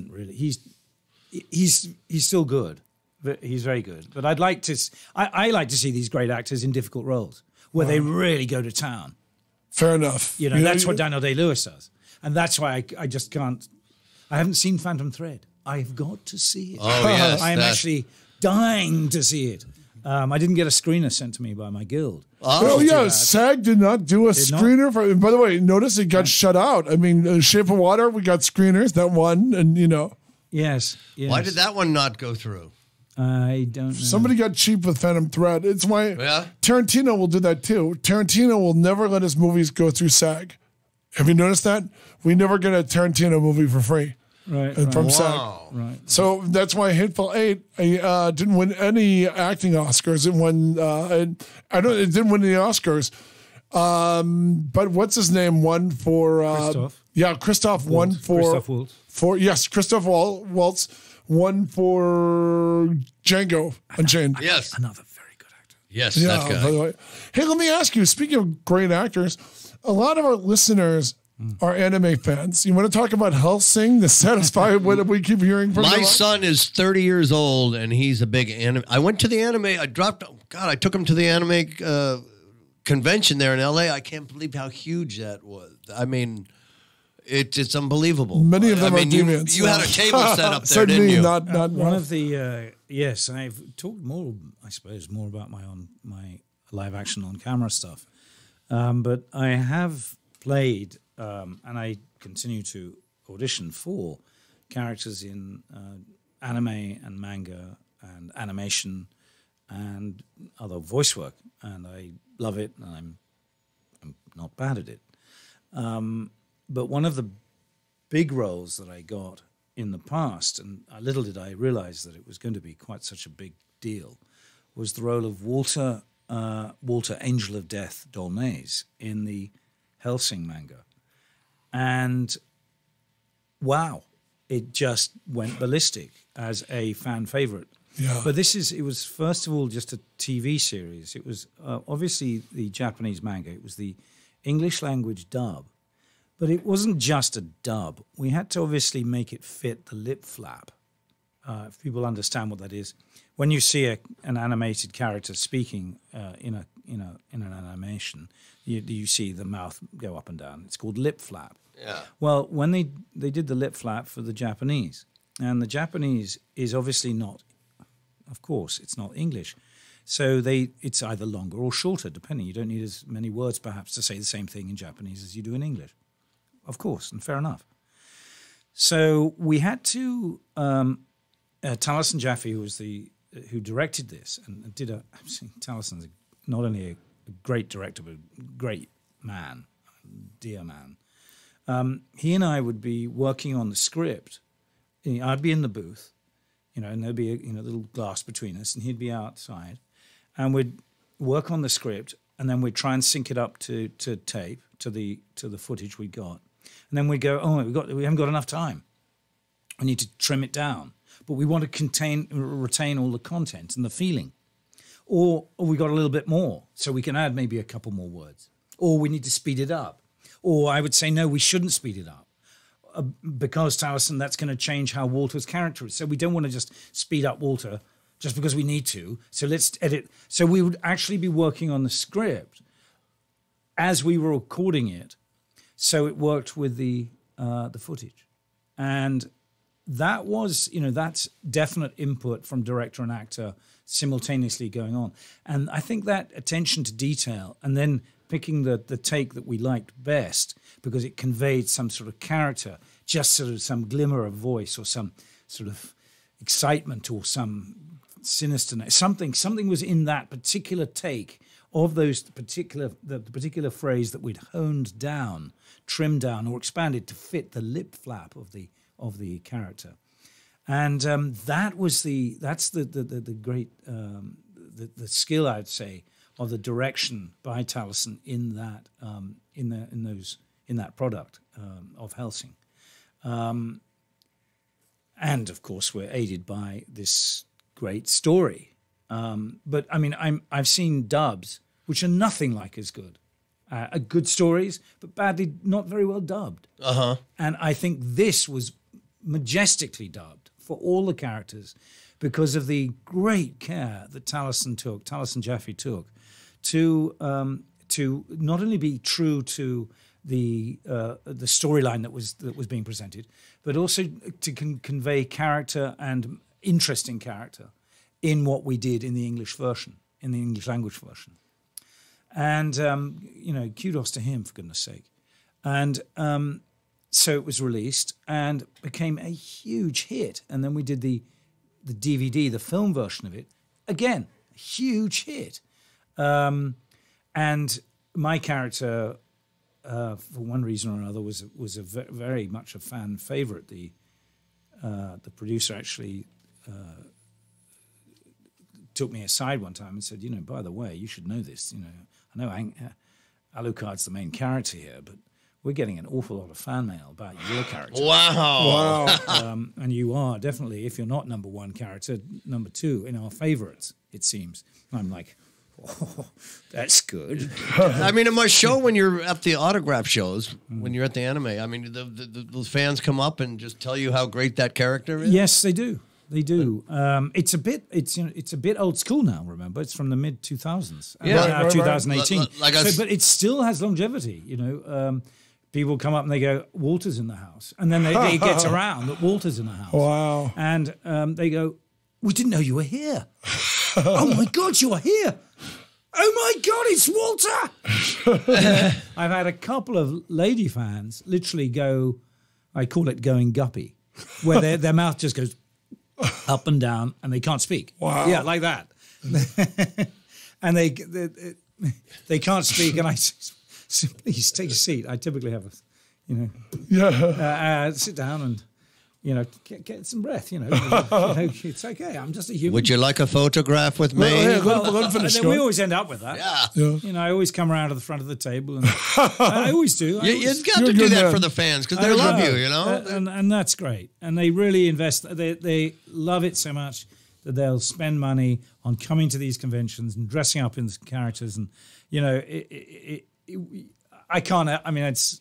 really. He's still good. But he's very good. But I'd like to. I like to see these great actors in difficult roles where they really go to town. Fair enough. That's what Daniel Day-Lewis does, and that's why I just can't. I haven't seen Phantom Thread. I've got to see it. Oh yes, I am actually dying to see it. I didn't get a screener sent to me by my guild. Oh yeah, SAG did not do a screener for. By the way, notice it got shut out. I mean, Shape of Water, we got screeners, that one, and Yes. Why did that one not go through? I don't know. Somebody got cheap with Phantom Thread. It's why Tarantino will do that too. Tarantino will never let his movies go through SAG. Have you noticed that? We never get a Tarantino movie for free. Right. From SAG. Right. So that's why Hateful Eight didn't win any acting Oscars. It won. It didn't win any Oscars. But what's his name? Won for Christoph. Yeah, Christoph won for Christoph Waltz. Christoph Waltz won for Django Unchained. Yes, Another very good actor. Yes, that guy. By the way, hey, let me ask you. Speaking of great actors, a lot of our listeners are anime fans. You want to talk about Hellsing to satisfy what we keep hearing from My them? son is 30 years old, and he's a big anime. I went to the anime. I took him to the anime convention there in L.A. I can't believe how huge that was. I mean, it's unbelievable. Many of them are deviants. You had a table set up there, Said didn't me, you? Not One of the yes, I've talked more, I suppose, more about my live action on camera stuff, but I have played and I continue to audition for characters in anime and manga and animation and other voice work, and I love it, and I'm not bad at it. But one of the big roles that I got in the past, and little did I realize that it was going to be quite such a big deal, was the role of Walter Angel of Death Dolnays in the Hellsing manga. And wow, it just went ballistic as a fan favorite. Yeah. But it was first of all just a TV series. It was obviously the Japanese manga. It was the English language dub. But it wasn't just a dub. We had to obviously make it fit the lip flap. If people understand what that is, when you see an animated character speaking in an animation, you see the mouth go up and down. It's called lip flap. Yeah. Well, when they did the lip flap for the Japanese, and the Japanese is obviously not, of course, it's not English. So it's either longer or shorter, depending. You don't need as many words, perhaps, to say the same thing in Japanese as you do in English. Of course, and fair enough. So we had to, Taliesin Jaffe, who directed this and did Talison's not only a great director, but a great man, dear man. He and I would be working on the script. I'd be in the booth, and there'd be a little glass between us, and he'd be outside, and we'd work on the script, and then we'd try and sync it up to tape, to the footage we got. And then we go, we haven't got enough time. We need to trim it down. But we want to retain all the content and the feeling. Or we got a little bit more, so we can add maybe a couple more words. Or we need to speed it up. Or I would say, no, we shouldn't speed it up. Because, Taliesin, that's going to change how Walter's character is. So we don't want to just speed up Walter just because we need to. So let's edit. So we would actually be working on the script as we were recording it. So it worked with the footage, and that was, that's definite input from director and actor simultaneously going on. And I think that attention to detail, and then picking the take that we liked best because it conveyed some sort of character, just sort of some glimmer of voice or some sort of excitement or some sinisterness, something was in that particular take of the particular phrase that we'd honed down, trimmed down, or expanded to fit the lip flap of the the character. And that's the great the skill, I'd say, of the direction by Taliesin in that product of Helsing. And of course, we're aided by this great story. But I mean, I've seen dubs which are nothing like as good. Good stories, but not very well dubbed. And I think this was majestically dubbed for all the characters because of the great care that Taliesin Jaffe took to not only be true to the storyline that was being presented, but also to convey character and interesting character in what we did in the English version, in the English language version. And, kudos to him, for goodness sake. And so it was released and became a huge hit. And then we did the DVD, the film version of it. Again, a huge hit. And my character, for one reason or another, was very much a fan favorite. The producer actually took me aside one time and said, by the way, you should know this. I know Alucard's the main character here, but we're getting an awful lot of fan mail about your character. Wow. And you are definitely, if you're not number one character, number two in our favorites, it seems. I'm like, oh, that's good. I mean, in my show, when you're at the autograph shows, when you're at the anime, I mean, the fans come up and just tell you how great that character is? Yes, they do. They do. It's a bit old school now. Remember, it's from the mid 2000s. Yeah, right. 2018. But it still has longevity. People come up and they go, "Walter's in the house," and then it gets around that Walter's in the house. Wow! And they go, "We didn't know you were here." Oh my God, you are here! Oh my God, it's Walter! I've had a couple of lady fans literally go, I call it going guppy, where their mouth just goes up and down and they can't speak. Wow. Yeah, like that. And they can't speak, and I say, please take a seat. I typically have sit down and get some breath. It's okay. I'm just a human. Would you like a photograph with me? We always end up with that. Yeah. I always come around to the front of the table, and I always do. You've got to do that for the fans because they love you. And that's great. And they really invest. They love it so much that they'll spend money on coming to these conventions and dressing up in characters. And I can't. I mean, it's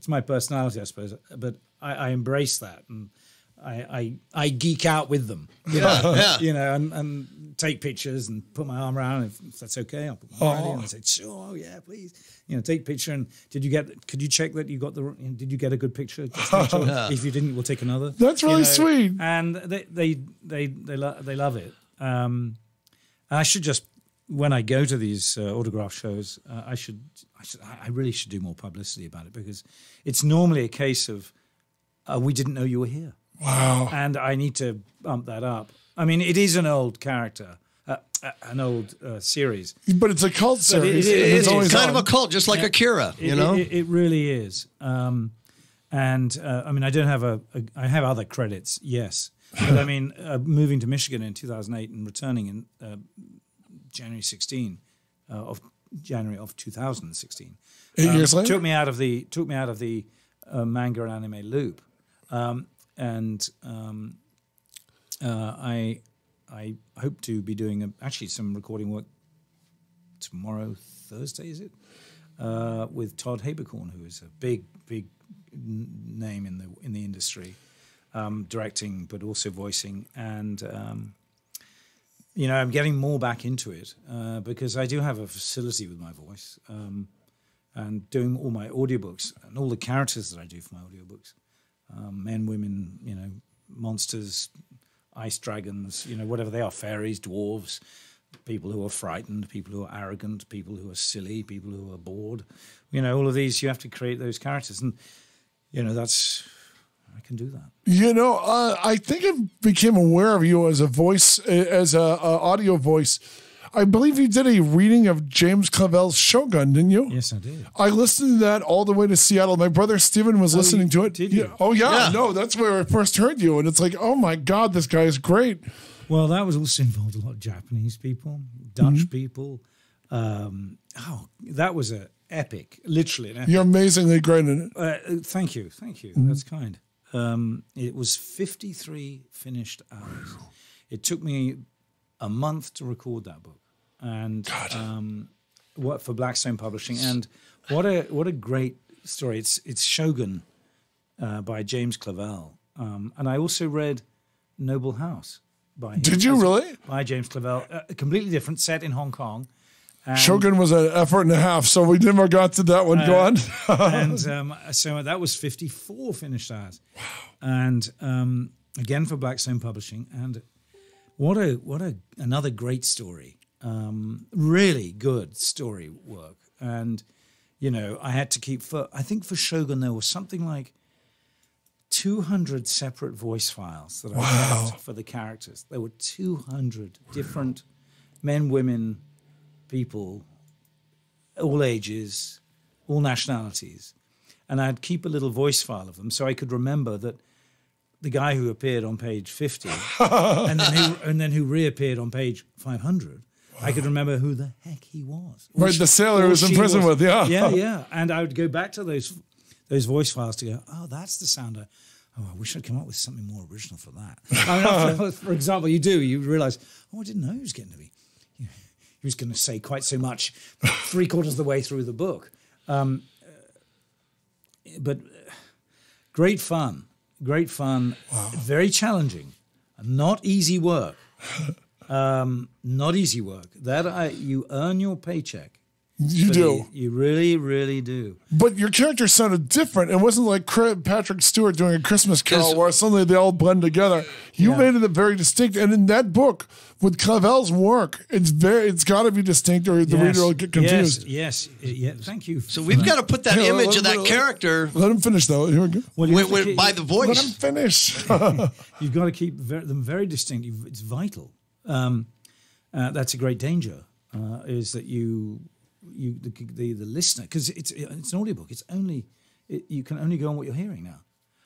my personality, I suppose, but I embrace that, and I geek out with them, and take pictures and put my arm around. If that's okay, I'll put my arm in and say, "Sure, yeah, please." Take a picture. And could you check that you got did you get a good picture? Just make sure. If you didn't, we'll take another. That's really sweet. And they love it. And I should just, when I go to these autograph shows, I really should do more publicity about it, because it's normally a case of we didn't know you were here. Wow. And I need to bump that up. I mean, it is an old character, an old series. But it's a cult series. It's kind of a cult, just like Akira, It really is. I mean, I don't have I have other credits, yes. But I mean, moving to Michigan in 2008 and returning in January of 2016. 8 years later? Took me out of the manga and anime loop. I hope to be doing actually some recording work tomorrow, Thursday, is it? With Todd Haberkorn, who is a big name in the industry, directing but also voicing, and I'm getting more back into it because I do have a facility with my voice, and doing all my audiobooks and all the characters that I do for my audiobooks. Men, women, monsters, ice dragons, whatever they are, fairies, dwarves, people who are frightened, people who are arrogant, people who are silly, people who are bored. All of these, you have to create those characters. And, I can do that. I think I became aware of you as a voice, as a audio voice, I believe you did a reading of James Clavell's Shogun, didn't you? Yes, I did. I listened to that all the way to Seattle. My brother Steven was listening to it. Did you? Oh, yeah. Yeah. No, that's where I first heard you. And it's like, oh, my God, this guy is great. Well, that was also involved a lot of Japanese people, Dutch people. That was a epic, literally an epic. You're amazingly great in it. Thank you. That's kind. It was 53 finished hours. It took me a month to record that book, and what for Blackstone Publishing. And what a great story! It's Shogun by James Clavell, and I also read Noble House by him. Did you really? By James Clavell, completely different, set in Hong Kong. Shogun was an effort and a half, so we never got to that one. Go on. And so that was 54 finished hours. Wow. And again for Blackstone Publishing. And what another great story. Really good story work. And, I had to keep, I think for Shogun there was something like 200 separate voice files that I kept for the characters. There were 200 different men, women, people, all ages, all nationalities. And I'd keep a little voice file of them so I could remember that the guy who appeared on page 50 and then who reappeared on page 500, I could remember who the heck he was. Right, the sailor who was in prison with, yeah. Yeah. And I would go back to those voice files to go, oh, that's the sound. I wish I'd come up with something more original for that. For example, you realize, I didn't know he was getting to be. He was going to say quite so much 3/4 of the way through the book. But great fun, very challenging, not easy work. Not easy work. You earn your paycheck. You do. You really, really do. But your character sounded different. It wasn't like Patrick Stewart doing A Christmas Carol where suddenly they all blend together. You made it very distinct. And in that book, with Clavell's work, it's got to be distinct or the reader will get confused. Yes. Thank you. So we've got to put that image of that character. Let him finish, though. Here we go. Well, by the voice. Let him finish. You've got to keep them very distinct. It's vital. That's a great danger, is that the listener, because it's an audiobook. You can only go on what you're hearing now.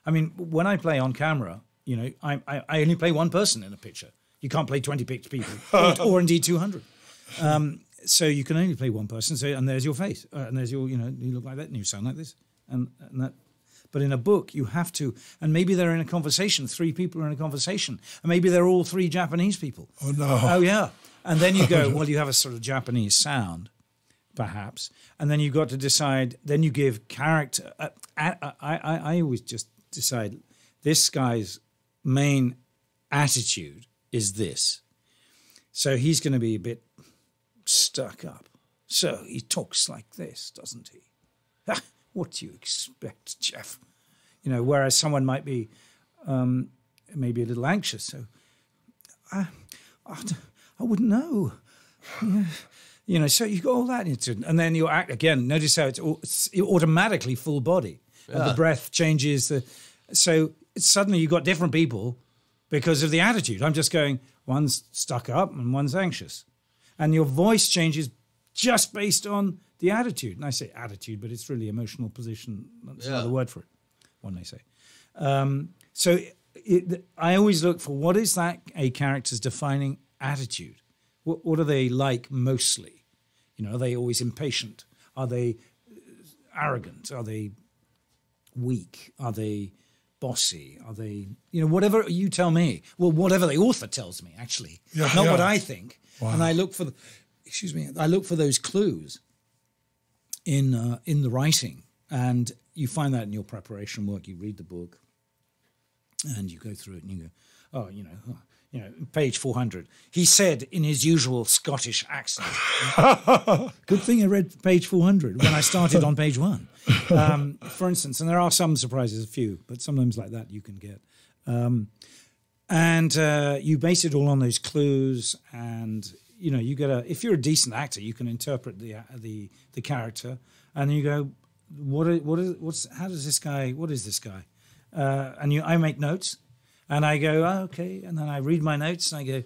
I mean, when I play on camera, I only play one person in a picture. You can't play 20 people, or indeed 200. So you can only play one person. So and there's your face, and there's your you look like that, and you sound like this, and that. But in a book, you have to, and maybe they're in a conversation. 3 people are in a conversation, and maybe they're all 3 Japanese people. Oh no! Oh yeah, and then you go, well, you have a sort of Japanese sound. Perhaps, and then you've got to decide. Then you give character. I always just decide this guy's main attitude is this, so he's going to be a bit stuck up. So he talks like this, doesn't he? What do you expect, Jeff? Whereas someone might be maybe a little anxious. So I wouldn't know. Yeah. So you've got all that into, and then you act again. Notice how it's automatically full body. And the breath changes. So suddenly you've got different people because of the attitude. I'm just going, one's stuck up and one's anxious. And your voice changes just based on the attitude. And I say attitude, but it's really emotional position. That's another word for it, one may say. So I always look for what is that a character's defining attitude. What are they like mostly? Are they always impatient? Are they arrogant? Are they weak? Are they bossy? Are they, whatever you tell me? Well, whatever the author tells me, actually, not what I think. Wow. And I look for I look for those clues in the writing, and you find that in your preparation work. You read the book, and you go through it, and you go, page 400. He said in his usual Scottish accent. Good thing I read page 400 when I started on page 1. For instance, and there are some surprises, a few, but sometimes like that you can get. And you base it all on those clues, and you get if you're a decent actor, you can interpret the character, and you go, what is this guy? And I make notes. And I go, okay. And then I read my notes and I go,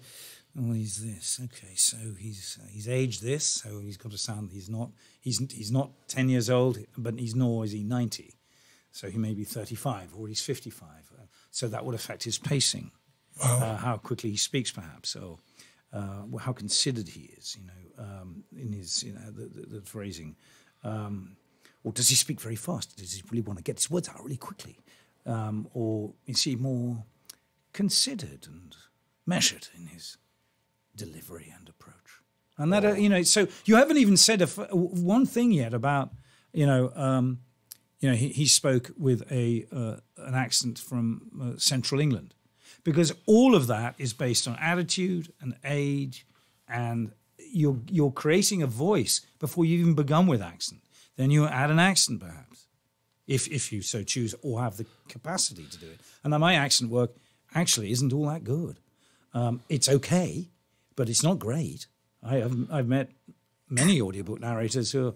Oh, he's this. Okay, so he's aged this, so he's got a sound. He's not 10 years old, but nor is he 90. So he may be 35 or he's 55. So that would affect his pacing, how quickly he speaks, perhaps, or how considered he is, in his, the phrasing. Or does he speak very fast? Does he really want to get his words out really quickly? Or is he more considered and measured in his delivery and approach? And that, so you haven't even said one thing yet about, he spoke with an accent from central England, because all of that is based on attitude and age, and you're creating a voice before you've even begun with accent. Then you add an accent, perhaps, if you so choose or have the capacity to do it. And my accent work actually isn't all that good. It's okay, but it's not great. I've met many audiobook narrators who are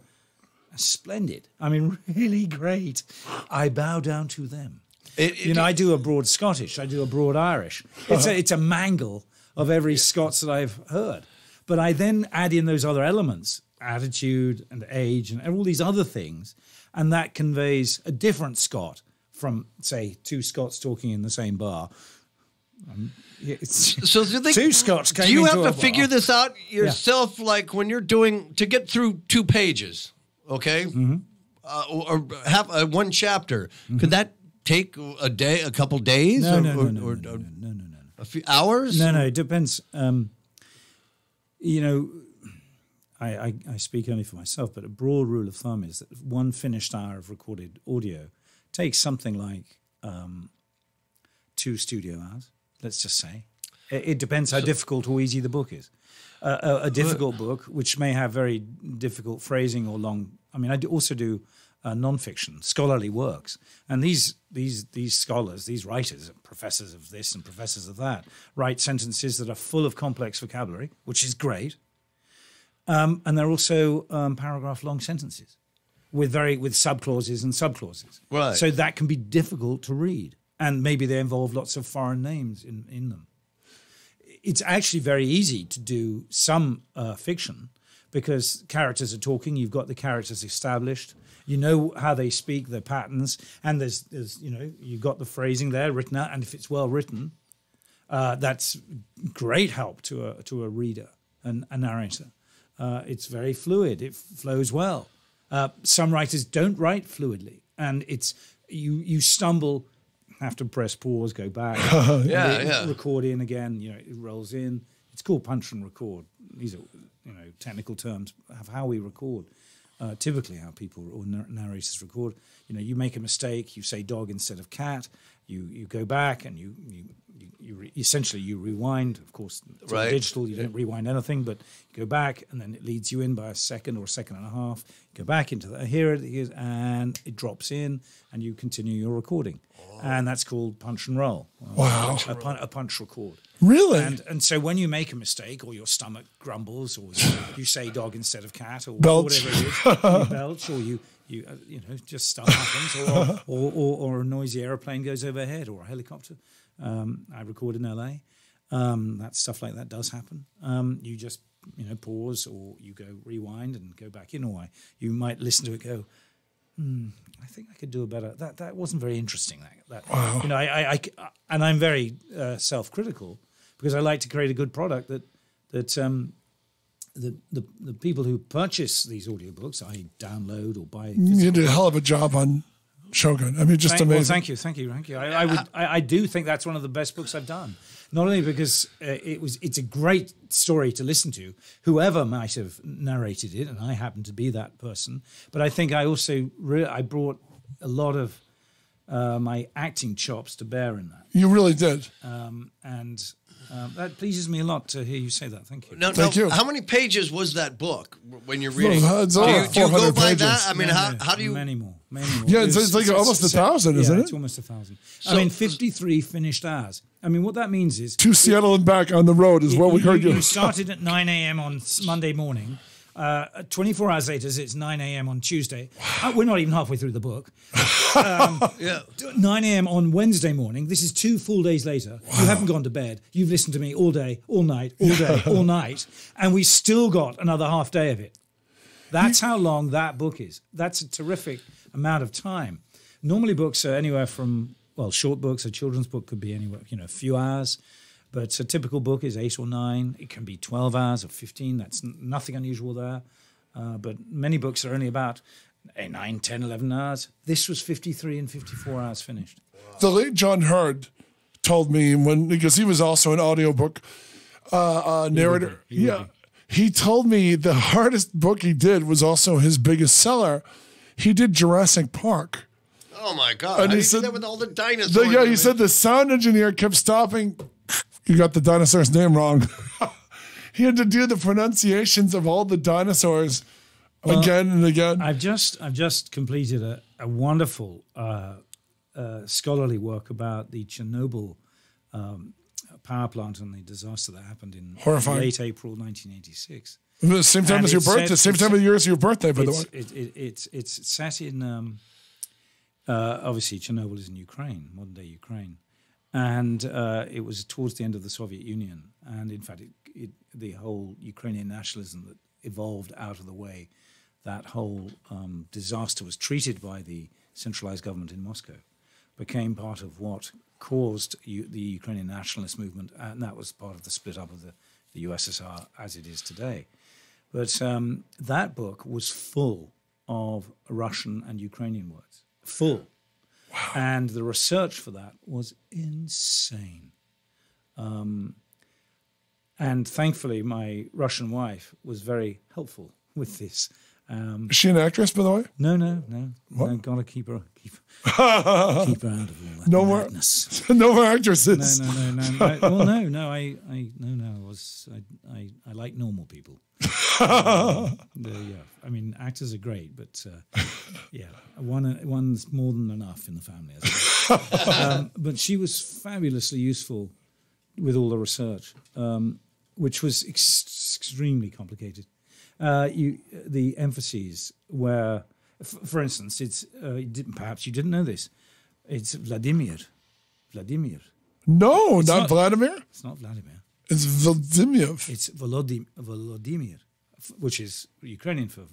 splendid. I mean, really great. I bow down to them. I do a broad Scottish. I do a broad Irish. It's a mangle of every Scots that I've heard. But I then add in those other elements, attitude and age and all these other things, and that conveys a different Scot from, say, two Scots talking in the same bar. So two Scots came do you into have to a figure bar. this out yourself, like when you're doing, to get through 2 pages, okay? Mm-hmm. Or have one chapter. Mm-hmm. Could that take a day, a couple days? No. A few hours? No, it depends. I speak only for myself, but a broad rule of thumb is that one finished hour of recorded audio takes something like 2 studio hours, let's just say. It depends how difficult or easy the book is. A difficult book, which may have very difficult phrasing or long... I mean, I also do non-fiction, scholarly works. And these scholars, these writers, professors of this and professors of that, write sentences that are full of complex vocabulary, which is great. And they're also paragraph-long sentences with subclauses and subclauses. Right. So that can be difficult to read. And maybe they involve lots of foreign names in them. It's actually very easy to do some fiction because characters are talking, you've got the characters established, you know how they speak, their patterns, and there's you've got the phrasing there written out, and if it's well written, that's great help to a reader and a narrator. It's very fluid, it flows well. Some writers don't write fluidly, and it's you stumble, have to press pause, go back, record in again. It rolls in. It's called punch and record. These are technical terms of how we record. Typically, how people or narrators record. You make a mistake. You say dog instead of cat. You go back and you essentially you rewind. Of course, it's all digital. You don't rewind anything, but you go back and then it leads you in by a second or a second and a half. You go back into that. Here it is, and it drops in, and you continue your recording. And that's called punch and roll. Wow. A punch record. Really? And so when you make a mistake or your stomach grumbles or you say dog instead of cat or belch. whatever it is, you belch or you just stuff happens or a noisy aeroplane goes overhead or a helicopter. I record in LA. That stuff like that does happen. You just pause or you go rewind and go back in, or you might listen to it go, I think I could do a better. That wasn't very interesting. Wow. And I'm very self-critical because I like to create a good product that the people who purchase these audiobooks, I download or buy. You did a hell of a job on Shogun. I mean, just amazing. Well, thank you. I do think that's one of the best books I've done. Not only because it's a great story to listen to, whoever might have narrated it, and I happen to be that person, but I think I also I brought a lot of my acting chops to bear in that. You really did. And that pleases me a lot to hear you say that. Thank you. Thank you. How many pages was that book when you're reading? It's do you go by pages. that? I mean, how do you? Many more. Yeah, it's like almost 1,000, isn't it? It's almost 1,000. I mean, 53 finished hours. I mean, what that means is... To Seattle and back on the road is what we heard you. You started at 9 a.m. on Monday morning. 24 hours later, it's 9 a.m. on Tuesday. We're not even halfway through the book. 9 a.m. on Wednesday morning. This is 2 full days later. You haven't gone to bed. You've listened to me all day, all night, all day, all night. And we still got another half day of it. That's how long that book is. That's a terrific amount of time. Normally books are anywhere from, well, short books, a children's book could be anywhere, a few hours. But a typical book is 8 or 9. It can be 12 hours or 15. That's nothing unusual there. But many books are only about 9, 10, 11 hours. This was 53 and 54 hours finished. The late John Hurd told me because he was also an audiobook narrator. He told me the hardest book he did was also his biggest seller. He did Jurassic Park. Oh my God! And How he do you said do that with all the dinosaurs? He said the sound engineer kept stopping. You got the dinosaur's name wrong. He had to do the pronunciations of all the dinosaurs again and again. I've just completed a wonderful scholarly work about the Chernobyl power plant and the disaster that happened in late April 1986. The same time as your birthday, same time of year as your birthday, by the way. It's set in, obviously Chernobyl is in Ukraine, modern day Ukraine. And it was towards the end of the Soviet Union. And in fact, the whole Ukrainian nationalism that evolved out of the way that whole disaster was treated by the centralized government in Moscow became part of what caused the Ukrainian nationalist movement. And that was part of the split up of the USSR as it is today. But that book was full of Russian and Ukrainian words. Full. Wow. And the research for that was insane. And thankfully, my Russian wife was very helpful with this. Is she an actress, by the way? No. What? I've got to keep her out of all that madness. No more actresses. No. Well, no. I like normal people. I mean, actors are great, but one's more than enough in the family. But she was fabulously useful with all the research, which was extremely complicated. The emphases were, for instance, it's perhaps you didn't know this. It's Vladimir. No, not Vladimir. It's not Vladimir. It's Vladimir. It's Volodymyr, which is Ukrainian for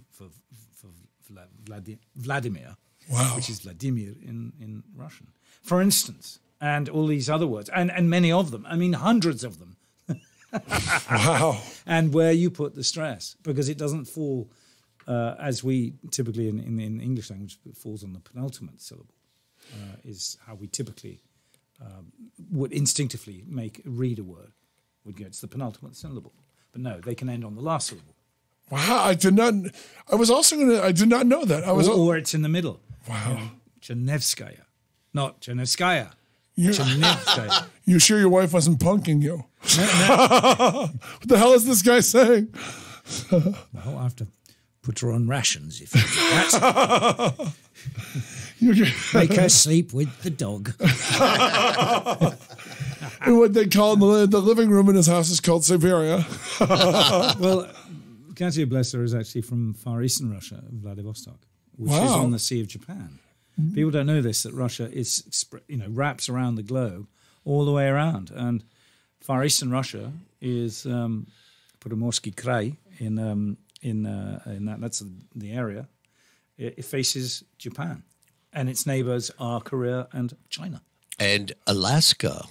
Vladimir. Wow. Which is Vladimir in Russian, for instance, and all these other words, and many of them. I mean, hundreds of them. Wow. And where you put the stress, because it doesn't fall, as we typically in the English language, it falls on the penultimate syllable, is how we typically would instinctively read a word. Would go to the penultimate syllable. But no, they can end on the last syllable. Wow, I did not know that. Or it's in the middle. Wow. Chernevskaya. Not Chernevskaya. Chernevskaya. You sure your wife wasn't punking you? No. What the hell is this guy saying? Well, I have to put her on rations if you do that. Make her sleep with the dog. And what they call the living room in his house is called Siberia. Well, Katia Blesser is actually from Far Eastern Russia, Vladivostok, which is on the Sea of Japan. People don't know this, that Russia is, wraps around the globe all the way around. And Far Eastern Russia is Primorsky Krai in that. That's the area. It faces Japan, and its neighbors are Korea and China and Alaska.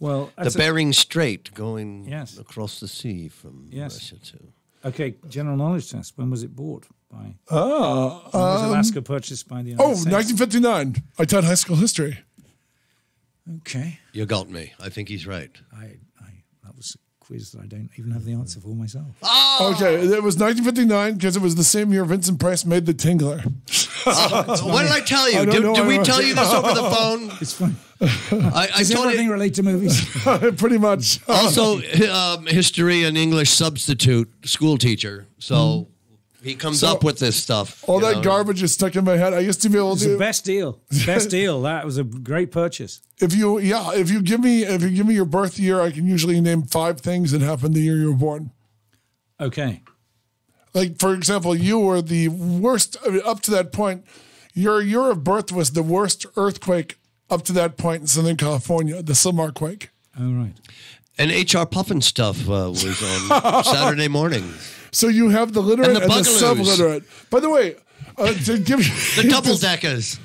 Well, the Bering Strait going across the sea from Yes. Russia too. Okay, general knowledge test. When was it bought by? When was Alaska purchased by the United States? 1959. I taught high school history. Okay. You got me. I think he's right. That was a quiz that I don't even have the answer for myself. Oh! Okay, it was 1959 because it was the same year Vincent Price made The Tingler. What did I tell you? Did we tell you this over the phone? It's fine. I Does told everything you. relate to movies? Pretty much. Also, history and English substitute school teacher. So he comes up with this stuff. All that garbage is stuck in my head. I used to be able It was to. the best deal. Best deal. That was a great purchase. If you give me your birth year, I can usually name 5 things that happened the year you were born. Okay. Like, for example, you were the worst, I mean, up to that point, your year of birth was the worst earthquake up to that point in Southern California, the Silmar quake. Oh, right. And H.R. Puffin stuff was on Saturday morning. So you have the literate and the Bugaloos. subliterate. By the way, to give you... The double-deckers.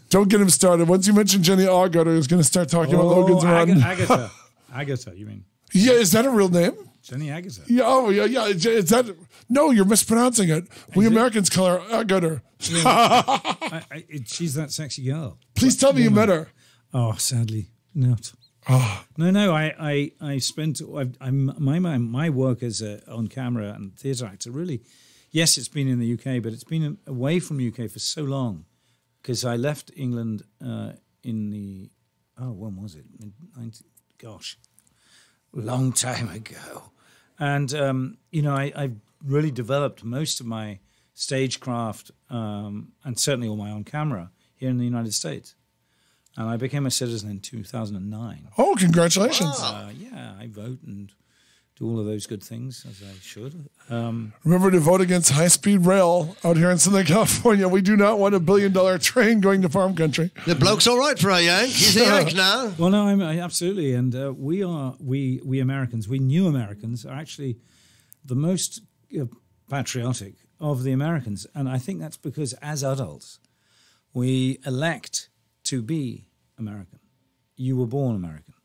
Don't get him started. Once you mention Jenny Allgutter, he's going to start talking about Logan's Run. Agatha. Agatha, you mean? Yeah, is that a real name? Jenny Agatha. Yeah, oh, yeah. Is that... No, you're mispronouncing it. We Americans call her Allgutter. She's that sexy girl. Please tell me you met her. Oh, sadly, not. Oh. No. I spent my work as on camera and theatre actor. Really, yes, it's been in the UK, but it's been away from the UK for so long because I left England in the when was it? Gosh, long time ago. And I really developed most of my stagecraft and certainly all my own camera here in the United States. And I became a citizen in 2009. Oh, congratulations. Yeah, I vote and do all of those good things, as I should. Remember to vote against high-speed rail out here in Southern California. We do not want $1 billion train going to farm country. The bloke's all right for a Yank. He's a Yank now. Well, no, I absolutely. And we Americans, we new Americans, are actually the most patriotic of the Americans. And I think that's because as adults, we elect to be American. You were born American.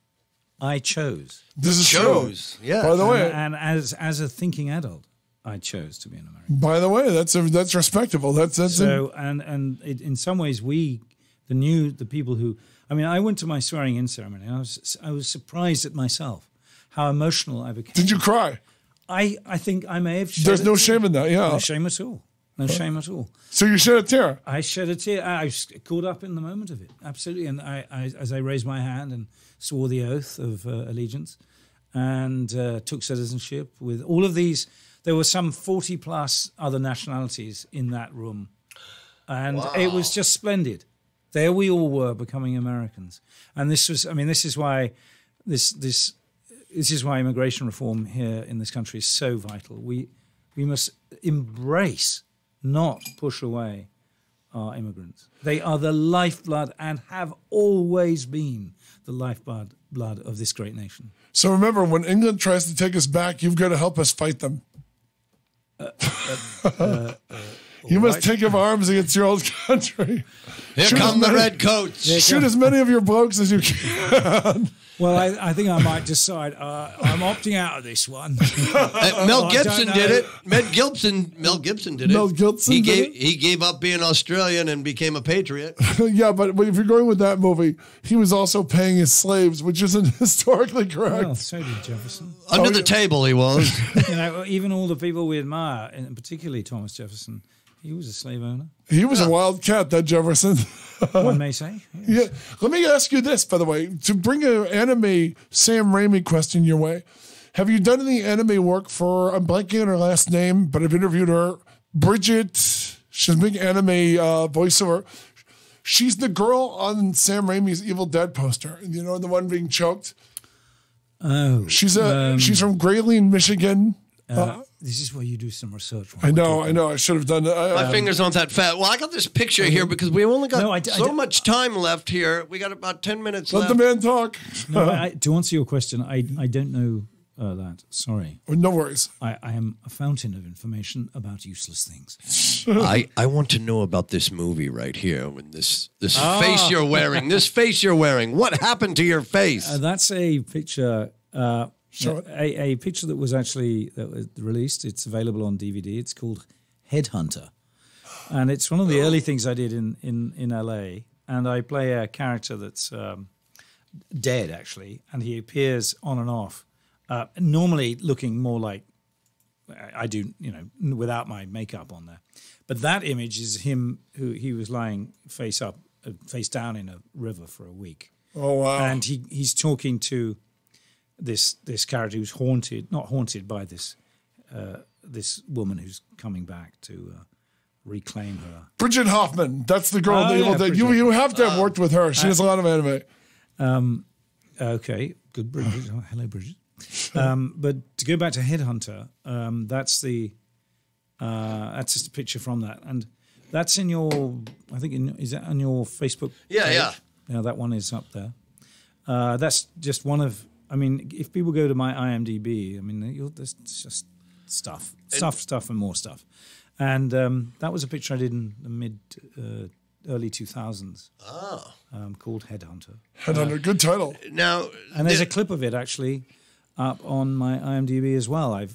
I chose. This is true. Yeah. By the way, and as a thinking adult, I chose to be an American. By the way, that's respectable. That's so in some ways the people who I went to my swearing in ceremony. I was surprised at myself how emotional I became. Did you cry? I think I may have. There's no shame in that. Yeah. No shame at all. No shame at all. So you shed a tear? I shed a tear. I was caught up in the moment of it, absolutely. And I as I raised my hand and swore the oath of allegiance and took citizenship with all of these. There were some 40 plus other nationalities in that room. And It was just splendid. There we all were becoming Americans. And this is why immigration reform here in this country is so vital. We must embrace, not push away, our immigrants. They are the lifeblood and have always been the lifeblood of this great nation. So remember, when England tries to take us back, you've got to help us fight them. You must take up arms against your old country. Here come the red coats. Shoot as many of your blokes as you can. Well, I think I might decide I'm opting out of this one. Mel Gibson did it. Mel Gibson did it. He gave up being Australian and became a patriot. Yeah, but if you're going with that movie, he was also paying his slaves, which isn't historically correct. Well, so did Jefferson. Under the table he was. Even all the people we admire, and particularly Thomas Jefferson, he was a slave owner. He was a wild cat, that Jefferson. One may say. Yes. Yeah. Let me ask you this, by the way, to bring an anime Sam Raimi question your way. Have you done any anime work for, I'm blanking on her last name, but I've interviewed her, Bridget. She's a big anime voiceover. She's the girl on Sam Raimi's Evil Dead poster. You know, the one being choked. Oh. She's from Grayling, Michigan. This is where you do some research. I know. I should have done that. My fingers aren't that fat. Well, I got this picture here because we only got so much time left here. We got about 10 minutes left. Let the man talk. No, to answer your question, I don't know that. Sorry. No worries. I am a fountain of information about useless things. I want to know about this movie right here. When this face you're wearing. This face you're wearing. What happened to your face? That's a picture. Sure. A picture that was released. It's available on DVD. It's called Headhunter, and it's one of the early things I did in LA. And I play a character that's dead actually, and he appears on and off. Normally looking more like I do, without my makeup on there. But that image is him he was lying face down in a river for a week. Oh wow! And he's talking to this character who's not haunted by this woman who's coming back to reclaim her. Bridget Hoffman, that's the girl. You have to have worked with her. She has a lot of anime. Okay, good, Bridget. Hello, Bridget. But to go back to Headhunter, that's just a picture from that, and that's in your. I think is that on your Facebook? Yeah, page? yeah. Yeah, that one is up there. That's just one of. I mean, if people go to my IMDb, I mean, there's just stuff, and more stuff. And that was a picture I did in the early 2000s. Oh. Called Headhunter. Headhunter, good title. Now, And there's a clip of it actually up on my IMDb as well. I've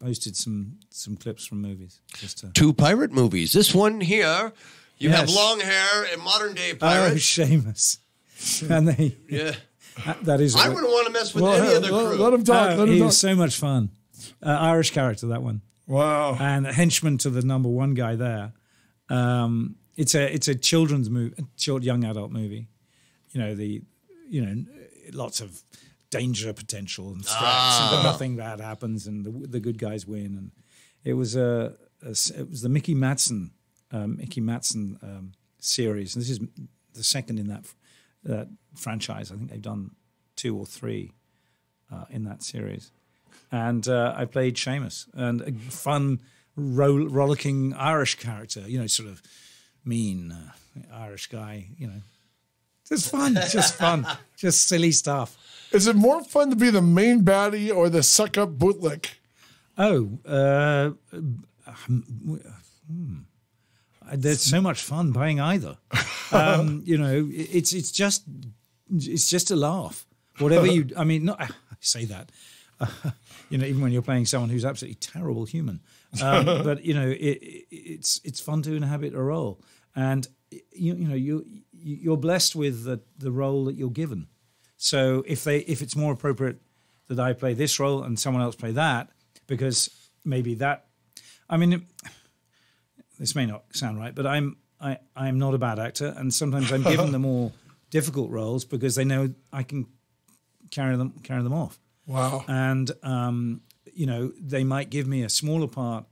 posted some clips from movies. Just to... 2 pirate movies. This one here, you have Yes. long hair and modern day Oh, pirates. Seamus. And they... Yeah. That is... I wouldn't want to mess with Well, any of the crew. let him talk. Let him he talk. was so much fun. Irish character, that one. Wow. And a henchman to the number one guy there. It's a children's movie, young adult movie. Lots of danger potential and threats, and nothing bad happens, and the good guys win. And it was it was the Mickey Madsen series, and this is the second in that franchise. I think they've done 2 or 3 in that series. And I played Seamus, and a fun, rollicking Irish character, sort of mean Irish guy, Just fun, just silly stuff. Is it more fun to be the main baddie or the suck-up bootlick? Oh, there's so much fun playing either. It's just a laugh. Whatever you, I mean, I say that. Even when you're playing someone who's absolutely terrible human, but it's fun to inhabit a role, and you're blessed with the role that you're given. So if it's more appropriate that I play this role and someone else play that, because maybe that, I mean, this may not sound right, but I'm not a bad actor, and sometimes I'm given the more difficult roles because they know I can carry them off. Wow. And, they might give me a smaller part,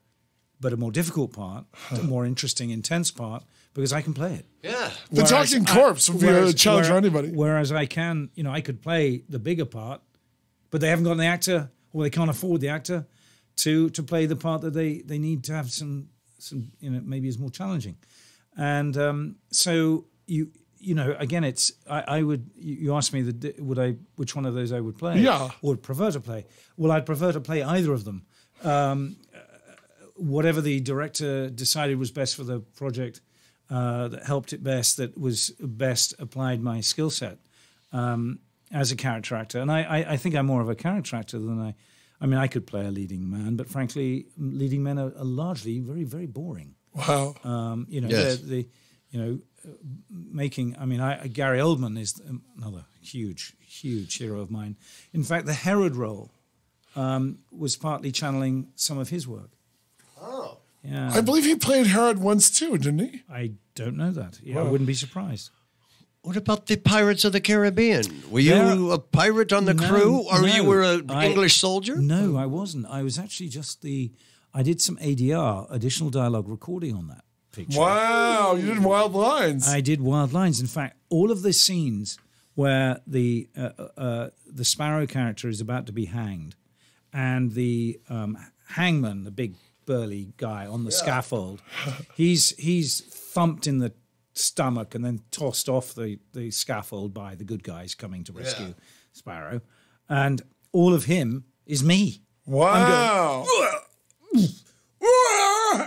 but a more difficult part, a more interesting, intense part, because I can play it. Yeah. The Talking Corpse would be a challenge for anybody. Whereas I can, I could play the bigger part, but they haven't got the actor, or they can't afford the actor to play the part that they need to have some maybe is more challenging. And so again, it's I would. You asked me which one of those I would play? Yeah, or would prefer to play. Well, I'd prefer to play either of them. Whatever the director decided was best for the project, that helped it best, that was best applied my skill set as a character actor. And I think I'm more of a character actor than I mean, I could play a leading man, but frankly, leading men are largely very, very boring. Wow. Yes. Making. I mean, Gary Oldman is another huge, huge hero of mine. In fact, the Herod role was partly channeling some of his work. Oh. Yeah. I believe he played Herod once too, didn't he? I don't know that. Yeah, I wouldn't be surprised. What about the Pirates of the Caribbean? Were you a pirate on the crew, or you were an English soldier? No, I wasn't. I was actually I did some ADR, additional dialogue recording on that picture. Wow, you did Wild Lines. I did Wild Lines. In fact, all of the scenes where the Sparrow character is about to be hanged, and the hangman, the big burly guy on the scaffold, he's thumped in the stomach and then tossed off the scaffold by the good guys coming to rescue Sparrow, and all of him is me. Wow.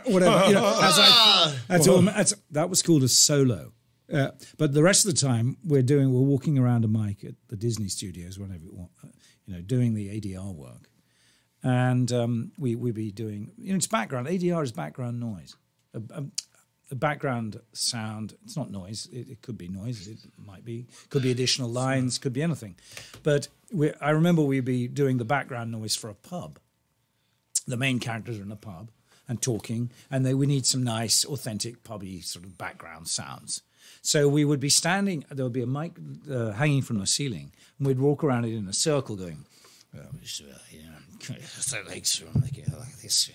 Whatever, that was called a solo. But the rest of the time we're walking around a mic at the Disney studios, whenever we want, doing the ADR work, and we be doing, it's background. ADR is background noise. The background sound, it's not noise. It could be noise. It might be. Could be additional lines. Could be anything. But I remember we'd be doing the background noise for a pub. The main characters are in a pub and talking, and we need some nice, authentic, pubby sort of background sounds. So we would be standing. There would be a mic hanging from the ceiling, and we'd walk around it in a circle, going, So legs like this.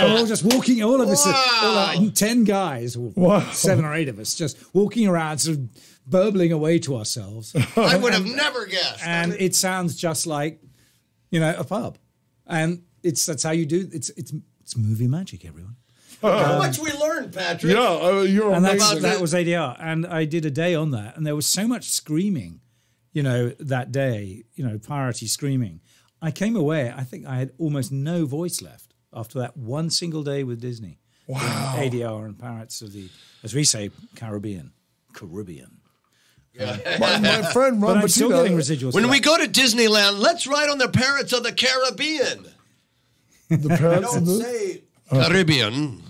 We're all just walking, all of us, all like 10 guys, or 7 or 8 of us, just walking around, sort of burbling away to ourselves. I would have never guessed. And it sounds just like, a pub. And that's how you do it's movie magic, everyone. How much we learned, Patrick. Yeah, you're And amazing. that was ADR. And I did a day on that, and there was so much screaming, that day, piratey screaming. I came away, I think I had almost no voice left after that one single day with Disney. Wow. ADR and Pirates of the, as we say, Caribbean. Yeah. My friend Ron But I'm still getting Batista, residuals. When for we that. go to Disneyland, let's ride on the Pirates of the Caribbean. the parents of Don't the... say Caribbean.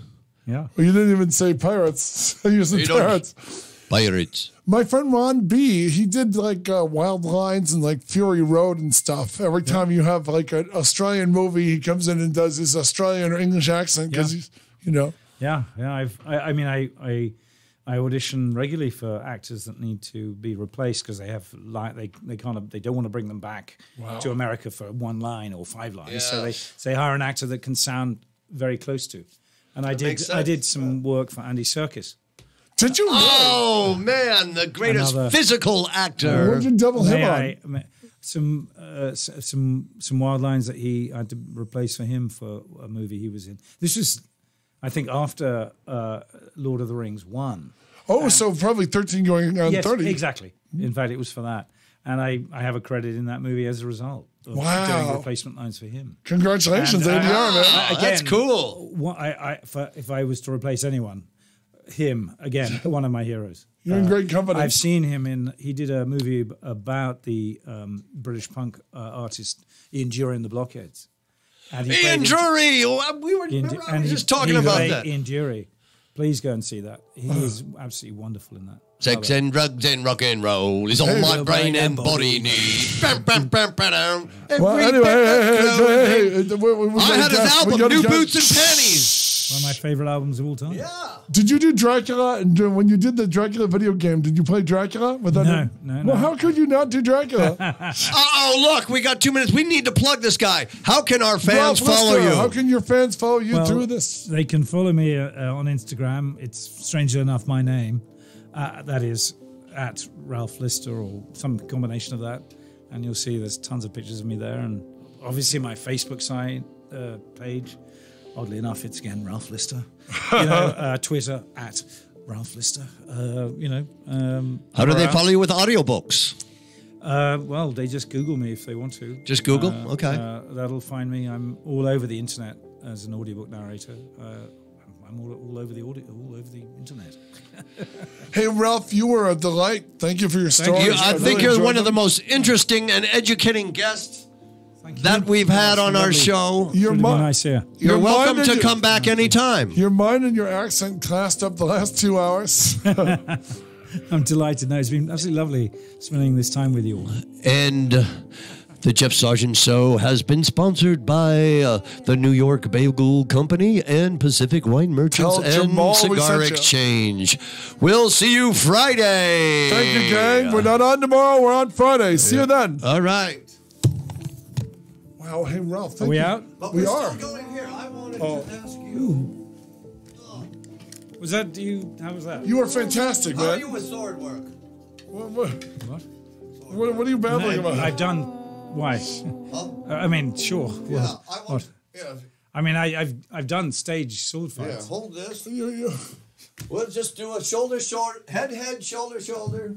Yeah. Well, you didn't even say pirates. You said You don't- parrots. Pirates. My friend Ron B, he did like Wild Lines and like Fury Road and stuff. Every time you have like an Australian movie, he comes in and does his Australian or English accent because he's, Yeah. I audition regularly for actors that need to be replaced because they have they don't want to bring them back to America for 1 line or 5 lines. So they hire an actor that can sound very close to. And I did some work for Andy Serkis. Did you? Oh, man, the greatest Another- physical actor. Where'd you double him on? Some wild lines that I had to replace for him for a movie he was in. This was, I think, after Lord of the Rings 1. Oh, so probably 13 going on Yes, 30. exactly. In fact, it was for that. And I have a credit in that movie as a result of Wow. doing replacement lines for him. Congratulations, And, ADR, man. That's cool. If I was to replace anyone, him, again, one of my heroes. You're in great company. I've seen him he did a movie about the British punk artist Ian Dury and the Blockheads. And he Ian played Drury. We were just talking about played that. Ian Dury. Please go and see that. He is absolutely wonderful in that. Sex and drugs and rock and roll is all my brain and body need. Bam, bam, bam, bam, bam. Well, Every anyway, bit of we I had his guess. We album, gotta New guess. Boots and Panties. One of my favorite albums of all time. Yeah. Did you do Dracula? And when you did the Dracula video game, did you play Dracula? No. Well, how could you not do Dracula? Oh, look, we got 2 minutes. We need to plug this guy. How can our fans Ralph follow Lister, you? How can your fans follow you Well, through this? They can follow me on Instagram. It's strangely enough my name. That is at Ralph Lister or some combination of that. And you'll see there's tons of pictures of me there. And obviously my Facebook site page. Oddly enough, it's again Ralph Lister. Twitter at Ralph Lister. How do they follow you with audiobooks? Well, they just Google me if they want to. Just Google? Okay. That'll find me. I'm all over the internet as an audiobook narrator. I'm all over the internet. Hey, Ralph, you were a delight. Thank you for your story. I think you're one of the most interesting and educating guests that we've had on our show. Your Really mi- nice here. You're your welcome mind to and come back anytime. Your mind and your accent classed up the last 2 hours. I'm delighted. No, it's been absolutely lovely spending this time with you all. And the Jeff Sargent Show has been sponsored by the New York Bagel Company and Pacific Wine Merchants Tell and Jamal we Cigar sent you. Exchange. We'll see you Friday. Thank you, gang. We're not on tomorrow. We're on Friday. See you then. All right. Wow. Hey, Ralph. Are Thank we you. out? But We we're are. still going here. I wanted Oh. to ask you. Was that how was that? You were fantastic, How are man. you with sword work? What are you babbling about? I've done why? I mean, sure. Yeah, What? I want. What? Yeah, I mean, I've done stage sword yeah. fights. Hold this. You- We'll just do a shoulder, head, shoulder, shoulder.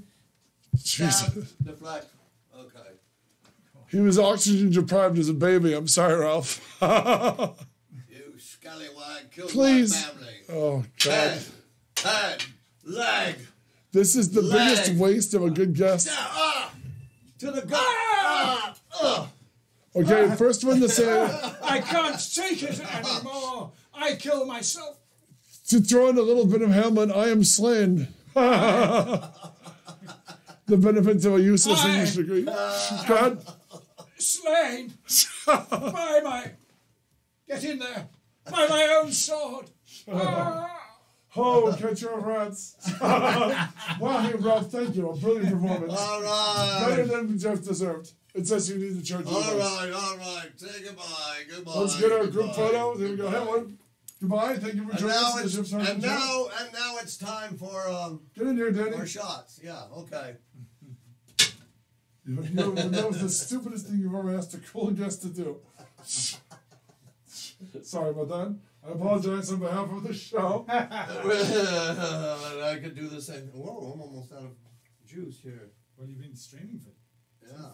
Jesus. Tap, deflect. Okay. He was oxygen deprived as a baby. I'm sorry, Ralph. You scallywag killed Please. my family. Oh, God. Head, leg. This is the Leg. biggest waste of a good guest. To the gut. Okay, first one to say, I can't take it anymore. I kill myself. to throw in a little bit of Hamlet, I am slain. The benefits of a useless English degree. God. Slain by get in there, by my own sword. Oh, catch your rats. Wow, hey, Ralph, thank you. A brilliant performance. All right. Better than Jeff deserved. It says you need to charge you. All right. Say goodbye. Goodbye. Let's get our group goodbye, photo. There we go. goodbye. Hey, one. Goodbye. Thank you for And joining now, us. it's, and now it's time for Get in here, Danny. more shots. Yeah, okay. You know, that was the stupidest thing you've ever asked a cool guest to do. Sorry about that. I apologize on behalf of the show. I could do the same. Whoa, I'm almost out of juice here. What have you been streaming for? Yeah.